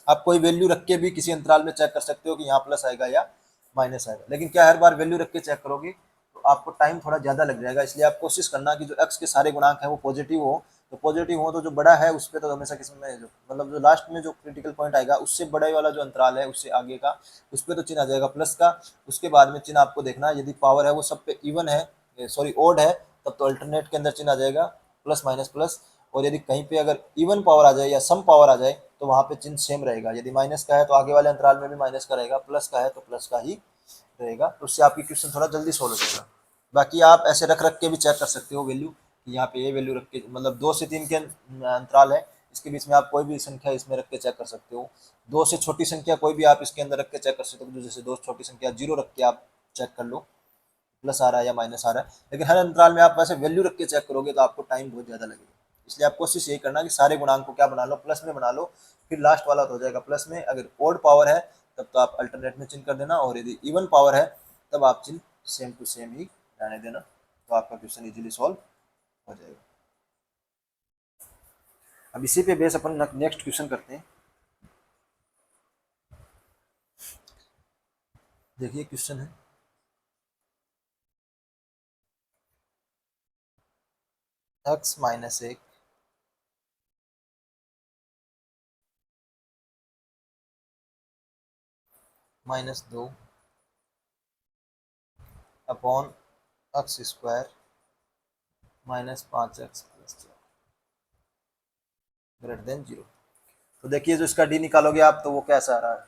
आप कोई वैल्यू रख के भी किसी अंतराल में चेक कर सकते हो कि यहाँ प्लस आएगा या माइनस आएगा, लेकिन क्या हर बार वैल्यू रख के चेक करोगे तो आपको टाइम थोड़ा ज़्यादा लग जाएगा। इसलिए आप कोशिश करना कि जो एक्स के सारे गुणांक हैं वो पॉजिटिव हो, तो पॉजिटिव हो तो जो बड़ा है उस पर तो हमेशा किसी में जो मतलब जो लास्ट में जो क्रिटिकल पॉइंट आएगा उससे बड़े वाला जो अंतराल है उससे आगे का, उस पर तो चिन्ह आ जाएगा प्लस का। उसके बाद में चिन्ह आपको देखना है, यदि पावर है वो सब पे इवन है, सॉरी ओड है, तब तो अल्टरनेट के अंदर चिन्ह आ जाएगा प्लस माइनस प्लस। और यदि कहीं पे अगर इवन पावर आ जाए या सम पावर आ जाए तो वहाँ पे चिन्ह सेम रहेगा। यदि माइनस का है तो आगे वाले अंतराल में भी माइनस का रहेगा, प्लस का है तो प्लस का ही रहेगा। तो उससे आपकी क्वेश्चन थोड़ा जल्दी सोल्व हो जाएगा। बाकी आप ऐसे रख रख के भी चेक कर सकते हो वैल्यू, कि यहाँ पे ये वैल्यू रख के, मतलब 2 से 3 के अंतराल है, इसके बीच में आप कोई भी संख्या इसमें रख के चेक कर सकते हो। 2 से छोटी संख्या कोई भी आप इसके अंदर रख के चेक कर सकते हो, जैसे 2 छोटी संख्या 0 रख के आप चेक कर लो प्लस आ रहा है या माइनस आ रहा है। लेकिन हर अंतराल में आप वैसे वैल्यू रख के चेक करोगे तो आपको टाइम बहुत ज़्यादा लगेगा। इसलिए आप कोशिश यही करना कि सारे गुणांक को क्या बना लो, प्लस में बना लो, फिर लास्ट वाला तो हो जाएगा प्लस में। अगर ओड पावर है तब तो आप अल्टरनेट में चिन्ह कर देना, और यदि इवन पावर है तब आप चिन्ह सेम टू सेम ही रहने देना, तो आपका क्वेश्चन इजीली सॉल्व हो जाएगा। अब इसी पे बेस अपन नेक्स्ट क्वेश्चन करते हैं। देखिए क्वेश्चन है x minus 1 minus 2 upon x square minus 5x plus 4 greater then 0। तो देखिए जो इसका डी निकालोगे आप तो वो कैसा आ रहा है,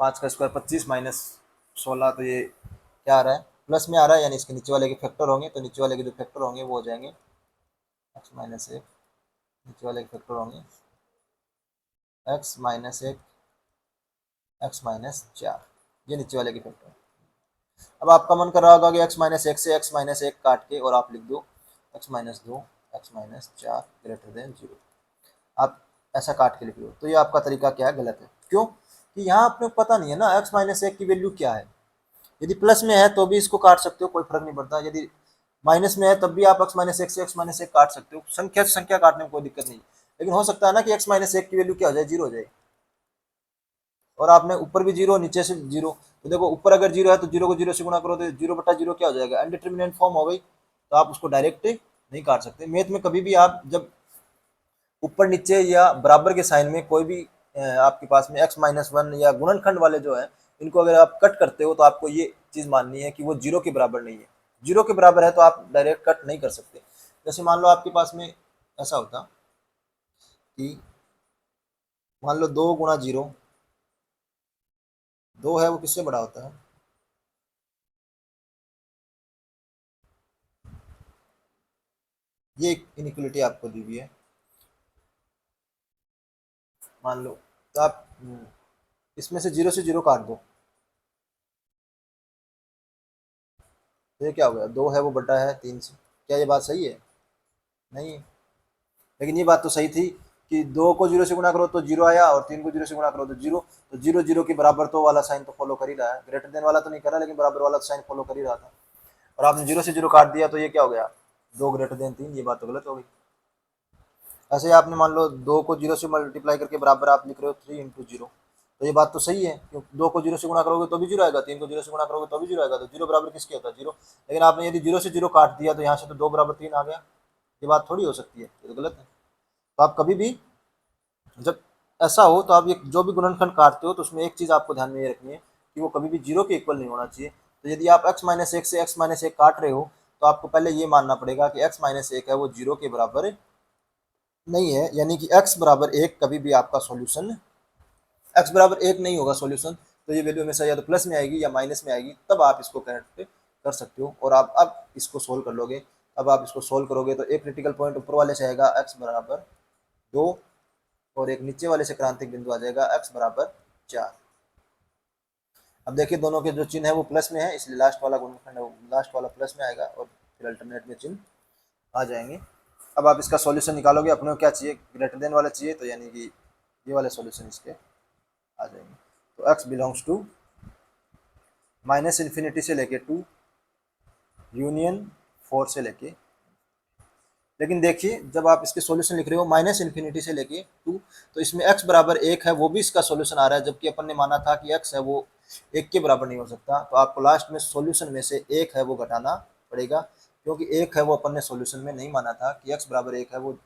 5 का स्क्वायर 25 माइनस 16, तो ये क्या आ रहा है, प्लस में आ रहा है, यानी इसके नीचे वाले के फैक्टर होंगे, तो नीचे वाले के जो फैक्टर होंगे वो हो जाएंगे एक्स माइनस 1, नीचे वाले के फैक्टर होंगे एक्स माइनस 1 एक्स माइनस 4, ये नीचे वाले के फैक्टर। अब आपका मन कर रहा होगा कि एक्स माइनस 1 से एक्स माइनस 1 काट के और आप लिख दो x minus 2 x minus 4 greater then 0, आप ऐसा काट के लिख लो। तो ये आपका तरीका क्या है, गलत है। क्यों कि यहाँ आपने पता नहीं है ना एक्स माइनस 1 की वैल्यू क्या है। यदि प्लस में है तो भी इसको काट सकते हो, कोई फर्क नहीं पड़ता। यदि माइनस में है तब भी आप एक्स माइनस 1 से एक्स माइनस 1 काट सकते हो, संख्या से संख्या काटने में कोई दिक्कत नहीं। लेकिन हो सकता है ना कि एक्स माइनस 1 की वैल्यू क्या हो जाए, 0 हो जाए, और आपने ऊपर भी 0 नीचे से 0, तो देखो ऊपर अगर 0 है तो 0 को 0 से गुणा करो तो 0/0 क्या हो जाएगा, अनडिटर्मिनेंट फॉर्म हो गई। तो आप उसको डायरेक्ट नहीं काट सकते। मैथ में कभी भी आप जब ऊपर नीचे या बराबर के साइन में कोई भी आपके पास में x-1 या गुणनखंड वाले जो है, इनको अगर आप कट करते हो तो आपको ये चीज़ माननी है कि वो 0 के बराबर नहीं है। 0 के बराबर है तो आप डायरेक्ट कट नहीं कर सकते। जैसे मान लो आपके पास में ऐसा होता कि मान लो 2 × 0, 2 है वो किससे बड़ा होता है, ये एक इनइक्वलिटी आपको दी हुई है। मान लो तो आप इसमें से 0 से 0 काट दो, तो ये क्या हो गया, 2 है वो बड़ा है 3 से। क्या ये बात सही है, नहीं है। लेकिन ये बात तो सही थी कि 2 को 0 से गुणा करो तो 0 आया, और 3 को 0 से गुणा करो तो 0, तो 0 0 के बराबर तो वाला साइन तो फॉलो कर ही रहा है, ग्रेटर देन वाला तो नहीं कर रहा, लेकिन बराबर वाला साइन फॉलो कर ही रहा था। और आपने 0 से 0 काट दिया तो ये क्या हो गया, 2 ग्रेटर देन 3, ये बात तो गलत हो गई। ऐसे ही आपने मान लो 2 को 0 से मल्टीप्लाई करके बराबर आप लिख रहे हो 3 × 0, तो ये बात तो सही है, क्योंकि 2 को 0 से गुणा करोगे तो भी 0 आएगा, 3 को 0 से गुणा करोगे तो भी 0 आएगा, तो 0 बराबर किसके होता है, 0। लेकिन आपने यदि 0 से 0 काट दिया तो यहाँ से तो 2 बराबर 3 आ गया, ये बात थोड़ी हो सकती है, ये तो गलत है। तो आप कभी भी जब ऐसा हो तो आप ये जो भी गुणनखंड काटते हो तो उसमें एक चीज़ आपको ध्यान में ये रखनी है कि वो कभी भी 0 के इक्वल नहीं होना चाहिए। तो यदि आप x-1 से x-1 काट रहे हो तो आपको पहले ये मानना पड़ेगा कि x-1 है वो 0 के बराबर नहीं है, यानी कि x बराबर 1 कभी भी आपका सॉल्यूशन, x बराबर 1 नहीं होगा सॉल्यूशन। तो ये वैल्यू हमेशा या तो प्लस में आएगी या माइनस में आएगी, तब आप इसको करेक्ट कर सकते हो। और आप अब इसको सोल्व कर लोगे। अब आप इसको सोल्व करोगे तो एक क्रिटिकल पॉइंट ऊपर वाले से आएगा x बराबर 2 और एक नीचे वाले से क्रांतिक बिंदु आ जाएगा x बराबर 4। अब देखिए दोनों के जो चिन्ह है वो प्लस में है, इसलिए लास्ट वाला गुणनखंड लास्ट वाला प्लस में आएगा और फिर अल्टरनेट में चिन्ह आ जाएंगे। अब आप इसका सॉल्यूशन निकालोगे, अपने को क्या चाहिए, ग्रेटर देन वाला चाहिए, तो यानी कि ये वाले सॉल्यूशन इसके आ जाएंगे। तो x belongs to minus infinity से लेके 2 यूनियन 4 से लेके, लेकिन देखिए जब आप इसके सॉल्यूशन लिख रहे हो माइनस इन्फिनिटी से लेके 2, तो इसमें x बराबर 1 है, वो भी इसका सॉल्यूशन आ रहा है, जबकि अपन ने माना था कि x है वो 1 के बराबर नहीं हो सकता। तो आपको लास्ट में सॉल्यूशन में से 1 है वो घटाना पड़ेगा, क्योंकि 1 है वो अपन ने सॉल्यूशन में नहीं माना था कि x बराबर 1 है, वो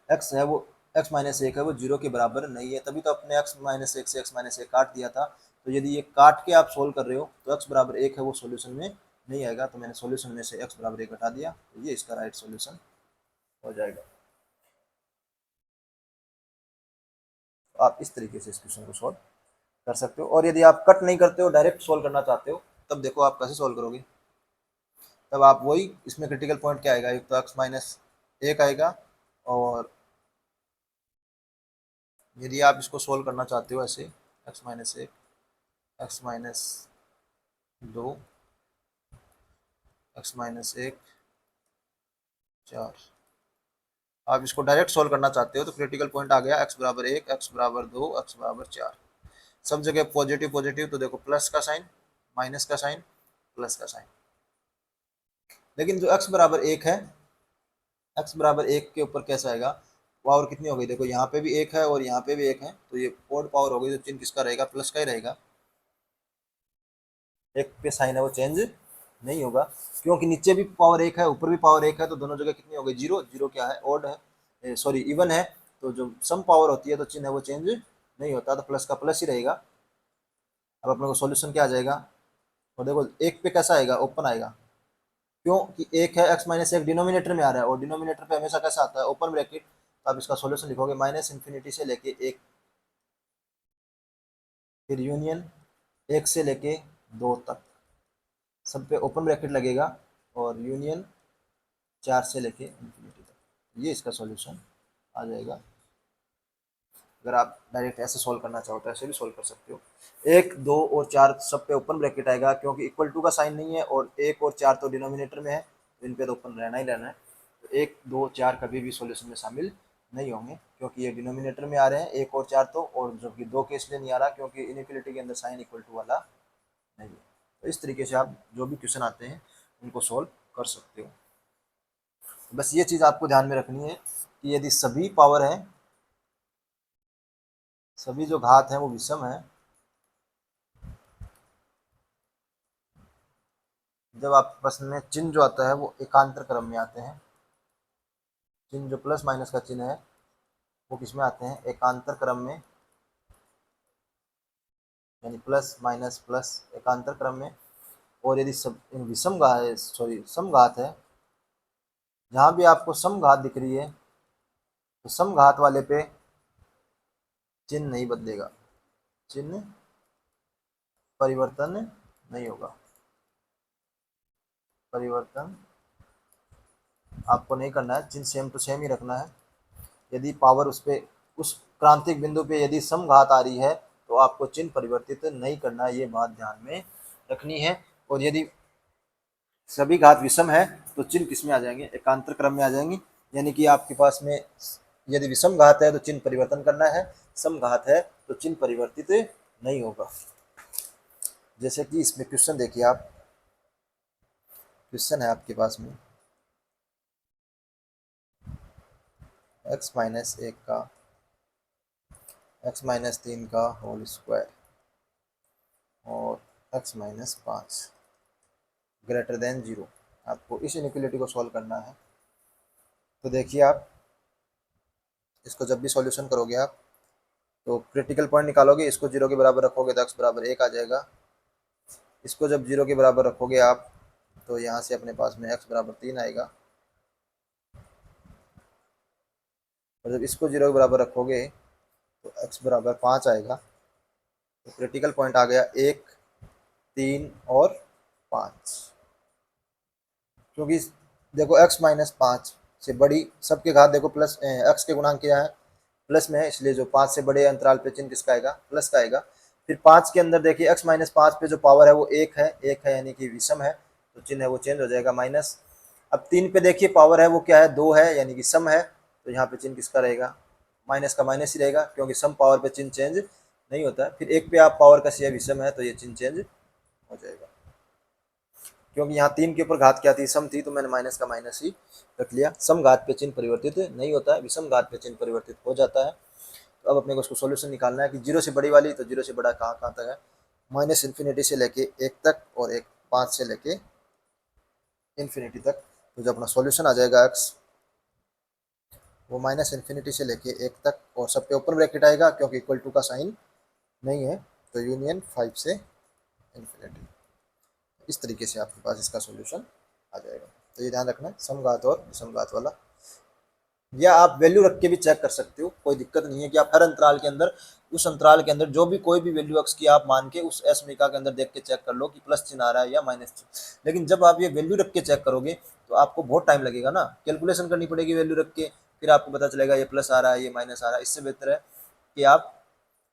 x है वो x माइनस 1 है वो 0 के बराबर नहीं है, तभी तो अपने x माइनस 1 से x माइनस 1 काट दिया था। तो यदि ये काट के आप सोल्व कर रहे हो तो x बराबर 1 है वो सॉल्यूशन में नहीं आएगा, तो मैंने सॉल्यूशन में से x बराबर 1 घटा दिया, तो ये इसका राइट सॉल्यूशन हो जाएगा। तो आप इस तरीके से इस क्वेश्चन को सॉल्व कर सकते हो। और यदि आप कट नहीं करते हो, डायरेक्ट सॉल्व करना चाहते हो, तब देखो आप कैसे सॉल्व करोगे। तब आप वही, इसमें क्रिटिकल पॉइंट क्या आएगा, एक तो x माइनस 1 आएगा, और यदि आप इसको सॉल्व करना चाहते हो ऐसे x minus 1, x minus 2, x minus 1, 4, आप इसको डायरेक्ट सॉल्व करना चाहते हो तो क्रिटिकल पॉइंट आ गया x बराबर 1, x बराबर 2, x बराबर 4, सब जगह पॉजिटिव पॉजिटिव, तो देखो प्लस का साइन, माइनस का साइन, प्लस का साइन। लेकिन जो x बराबर 1 है, x बराबर 1 के ऊपर कैसा आएगा, पावर कितनी हो गई, देखो यहाँ पे भी 1 है और यहाँ पे भी 1 है, तो ये ओड पावर हो गई, तो चिन्ह किसका रहेगा, प्लस का ही रहेगा। एक पे साइन है वो चेंज नहीं होगा, क्योंकि नीचे भी पावर 1 है ऊपर भी पावर 1 है, तो दोनों जगह कितनी हो गई, जीरो। जीरो क्या है, ओड है, सॉरी इवन है, तो जो सम पावर होती है तो चिन्ह है वो चेंज नहीं होता, तो प्लस का प्लस ही रहेगा। अब अपने को सॉल्यूशन क्या आ जाएगा, और देखो एक पे कैसा आएगा, ओपन आएगा, क्योंकि एक है x माइनस 1 डिनोमिनेटर में आ रहा है, और डिनोमिनेटर पे हमेशा कैसा आता है, ओपन ब्रैकेट। तो आप इसका सॉल्यूशन लिखोगे माइनस इन्फिनिटी से लेके 1, फिर यूनियन 1 से लेके 2 तक, सब पे ओपन ब्रैकेट लगेगा, और यूनियन 4 से लेके इन्फिनिटी तक, ये इसका सॉल्यूशन आ जाएगा। अगर आप डायरेक्ट ऐसे सॉल्व करना चाहो तो ऐसे भी सॉल्व कर सकते हो। 1, 2 और 4 सब पे ओपन ब्रैकेट आएगा, क्योंकि इक्वल टू का साइन नहीं है, और 1 और 4 तो डिनोमिनेटर में है, तो इन पे तो ओपन रहना ही रहना है। तो 1, 2, 4 कभी भी सॉल्यूशन में शामिल नहीं होंगे, क्योंकि ये डिनोमिनेटर में आ रहे हैं 1 और 4 तो, और जबकि 2 के इसलिए नहीं आ रहा क्योंकि इनइक्वलिटी के अंदर साइन इक्वल टू वाला नहीं है। तो इस तरीके से आप जो भी क्वेश्चन आते हैं उनको सॉल्व कर सकते हो। बस ये चीज़ आपको ध्यान में रखनी है कि यदि सभी पावर हैं, सभी जो घात हैं वो विषम है, जब आपस में चिन्ह जो आता है वो एकांतर क्रम में आते हैं, चिन्ह जो प्लस माइनस का चिन्ह है वो किस में आते हैं, एकांतर क्रम में, यानी प्लस माइनस प्लस एकांतर क्रम में। और यदि सब विषम घात है, सॉरी समघात है, जहाँ भी आपको समघात दिख रही है तो समघात वाले पे चिन्ह नहीं बदलेगा, चिन्ह परिवर्तन नहीं होगा, परिवर्तन आपको नहीं करना है, चिन्ह सेम टू सेम ही रखना है। यदि पावर उस पे उस क्रांतिक बिंदु पे यदि समघात आ रही है तो आपको चिन्ह परिवर्तित नहीं करना है, ये बात ध्यान में रखनी है। और यदि सभी घात विषम है तो चिन्ह किस में आ जाएंगे, एकांतर क्रम में आ जाएंगे, यानी कि आपके पास में यदि विषम घात है तो चिन्ह परिवर्तन करना है, समघात है तो चिन्ह परिवर्तित नहीं होगा। जैसे कि इसमें क्वेश्चन देखिए आप, क्वेश्चन है आपके पास में x माइनस 1 का x माइनस 3 का होल स्क्वायर और x माइनस 5 ग्रेटर देन 0, आपको इस इनइक्वलिटी को सॉल्व करना है। तो देखिए आप इसको जब भी सॉल्यूशन करोगे आप तो क्रिटिकल पॉइंट निकालोगे, इसको 0 के बराबर रखोगे तो x बराबर 1 आ जाएगा, इसको जब 0 के बराबर रखोगे आप तो यहाँ से अपने पास में x बराबर 3 आएगा, और जब इसको 0 के बराबर रखोगे तो x बराबर 5 आएगा। तो क्रिटिकल पॉइंट आ गया 1, 3 और 5, क्योंकि देखो x माइनस 5 से बड़ी सबके घात देखो प्लस x के गुणांक क्या है, प्लस में है, इसलिए जो 5 से बड़े अंतराल पे चिन्ह किसका आएगा, प्लस का आएगा। फिर 5 के अंदर देखिए x माइनस 5 पे जो पावर है वो 1 है, 1 है यानी कि विषम है, तो चिन्ह है वो चेंज हो जाएगा माइनस। अब 3 पे देखिए पावर है वो क्या है, 2 है यानी कि सम है, तो यहाँ पे चिन्ह किसका रहेगा, माइनस का माइनस ही रहेगा, क्योंकि सम पावर पे चिन्ह चेंज नहीं होता है। फिर 1 पे आप पावर का है विषम है, तो ये चिन्ह चेंज हो जाएगा, क्योंकि यहाँ 3 के ऊपर घात क्या थी, सम थी, तो मैंने माइनस का माइनस ही रख लिया। सम घात पे चिन्ह परिवर्तित नहीं होता है, विषम घात पे चिन्ह परिवर्तित हो जाता है। तो अब अपने को उसको सॉल्यूशन निकालना है कि 0 से बड़ी वाली, तो 0 से बड़ा कहाँ कहाँ तक है, माइनस इन्फिनिटी से लेके 1 तक, और 5 से लेके इन्फिनिटी तक। तो जो अपना सॉल्यूशन आ जाएगा x, वो माइनस इन्फिनिटी से लेके 1 तक, और सब पे ओपन ब्रैकेट आएगा क्योंकि इक्वल टू का साइन नहीं है, तो यूनियन 5 से इन्फिनिटी। इस तरीके से आपके पास इसका सॉल्यूशन आ जाएगा। तो ये ध्यान रखना, समघात और विषमघात वाला। या आप वैल्यू रख के भी चेक कर सकते हो, कोई दिक्कत नहीं है कि आप हर अंतराल के अंदर, उस अंतराल के अंदर जो भी कोई भी वैल्यू x की आप मान के उस समीकरण के अंदर देख के चेक कर लो कि प्लस चिन्ह आ रहा है या माइनस चिन्ह। लेकिन जब आप ये वैल्यू रख के चेक करोगे तो आपको बहुत टाइम लगेगा ना, कैलकुलेशन करनी पड़ेगी वैल्यू रख के, फिर आपको पता चलेगा ये प्लस आ रहा है ये माइनस आ रहा है। इससे बेहतर है कि आप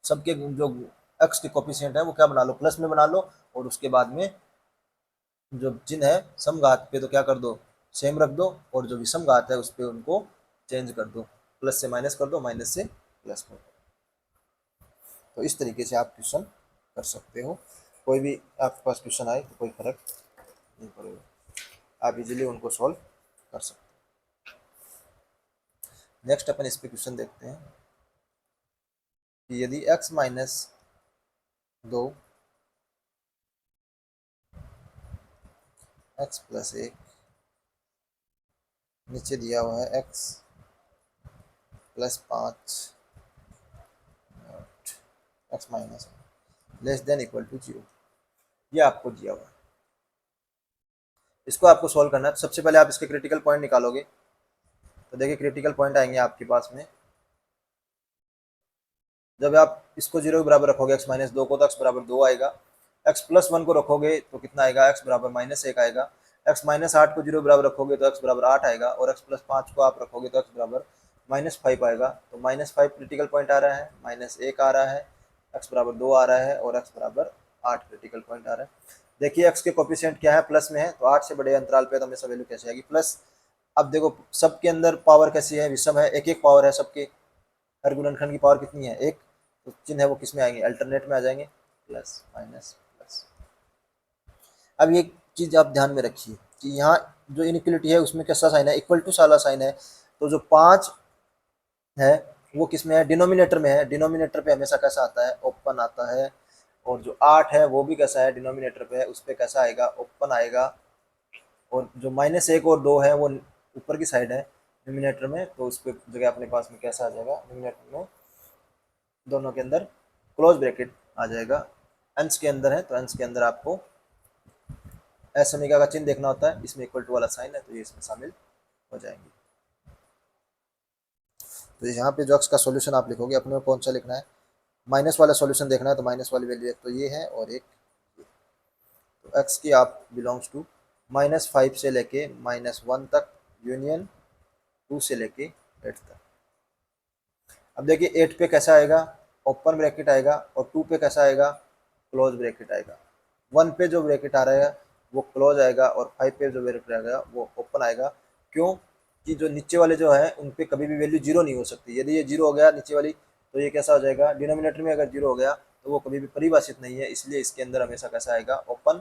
सबके जो x के कोफिशिएंट है वो क्या बना लो, प्लस में बना लो, और उसके बाद में जो चिन्ह है समघात पे तो क्या कर दो, सेम रख दो, और जो विषम घात है उस पर उनको चेंज कर दो, प्लस से माइनस कर दो, माइनस से प्लस कर दो। तो इस तरीके से आप क्वेश्चन कर सकते हो। कोई भी आपके पास क्वेश्चन आए तो कोई फर्क नहीं पड़ेगा, आप इजीली उनको सॉल्व कर सकते हो। नेक्स्ट अपन इस पे क्वेश्चन देखते हैं कि यदि x माइनस 2 x प्लस 1, नीचे दिया हुआ है x plus 5 x minus less than equal to 0, ये आपको दिया हुआ है। इसको आपको सॉल्व करना है। तो सबसे पहले आप इसके क्रिटिकल पॉइंट निकालोगे, तो देखिए क्रिटिकल पॉइंट आएंगे आपके पास में, जब आप इसको 0 के बराबर रखोगे x माइनस 2 को, तो x बराबर 2 आएगा। x प्लस 1 को रखोगे तो कितना आएगा, x बराबर माइनस 1 आएगा। x माइनस 8 को 0 के बराबर रखोगे तो x बराबर 8 आएगा, और x प्लस 5 को आप रखोगे तो x बराबर माइनस 5 आएगा। तो माइनस 5 क्रिटिकल पॉइंट आ रहा है, माइनस 1 आ रहा है, x बराबर 2 आ रहा है, और x बराबर 8 क्रिटिकल पॉइंट आ रहा है। देखिए x के कोफिशिएंट क्या है, प्लस में है, तो 8 से बड़े अंतराल पे तो हमेशा वैल्यू कैसे आएगी, प्लस। अब देखो सबके अंदर पावर कैसी है, विषम है, एक एक पावर है सबके, हर गुणनखंड की पावर कितनी है, एक, तो चिन्ह है वो किस में आएंगे, अल्टरनेट में आ जाएंगे, प्लस माइनस प्लस। अब ये चीज आप ध्यान में रखिए कि यहाँ जो इनइक्वलिटी है उसमें कैसा साइन है, इक्वल टू साला साइन है, तो जो 5 है वो किस में है, डिनोमिनेटर में है, डिनोमिनेटर पे हमेशा कैसा आता है, ओपन आता है, और जो 8 है वो भी कैसा है, डिनोमिनेटर पे है, उस पर कैसा आएगा, ओपन आएगा, और जो माइनस 1 और 2 है वो ऊपर की साइड है डिनोमिनेटर में, तो उस पर जगह अपने पास में कैसा आ जाएगा, डिनोमिनेटर में दोनों के अंदर क्लोज ब्रैकेट आ जाएगा। अंश के अंदर है तो अंश के अंदर आपको समीकरण का चिन्ह देखना होता है, इसमें इक्वल टू वाला साइन है तो ये इसमें शामिल हो जाएंगे। तो यहाँ पे जो x का सॉल्यूशन आप लिखोगे, अपने को कौन सा लिखना है, माइनस वाला सॉल्यूशन देखना है, तो माइनस वाली वैल्यू एक तो ये है और एक ये। तो x की आप बिलोंग्स टू -5 से लेके -1 तक, यूनियन 2 से लेके 8 तक। अब देखिए 8 पे कैसा आएगा, ओपन ब्रैकेट आएगा, और 2 पे कैसा आएगा, क्लोज ब्रैकेट आएगा। 1 पे जो ब्रैकेट आ रहा है वो क्लोज आएगा, और 5 पे जो ब्रैकेट आएगा वो ओपन आएगा। क्यों कि जो नीचे वाले जो है उन पे कभी भी वैल्यू 0 नहीं हो सकती। यदि ये 0 हो गया नीचे वाली, तो ये कैसा हो जाएगा, डिनोमिनेटर में अगर 0 हो गया तो वो कभी भी परिभाषित नहीं है, इसलिए इसके अंदर हमेशा कैसा आएगा, ओपन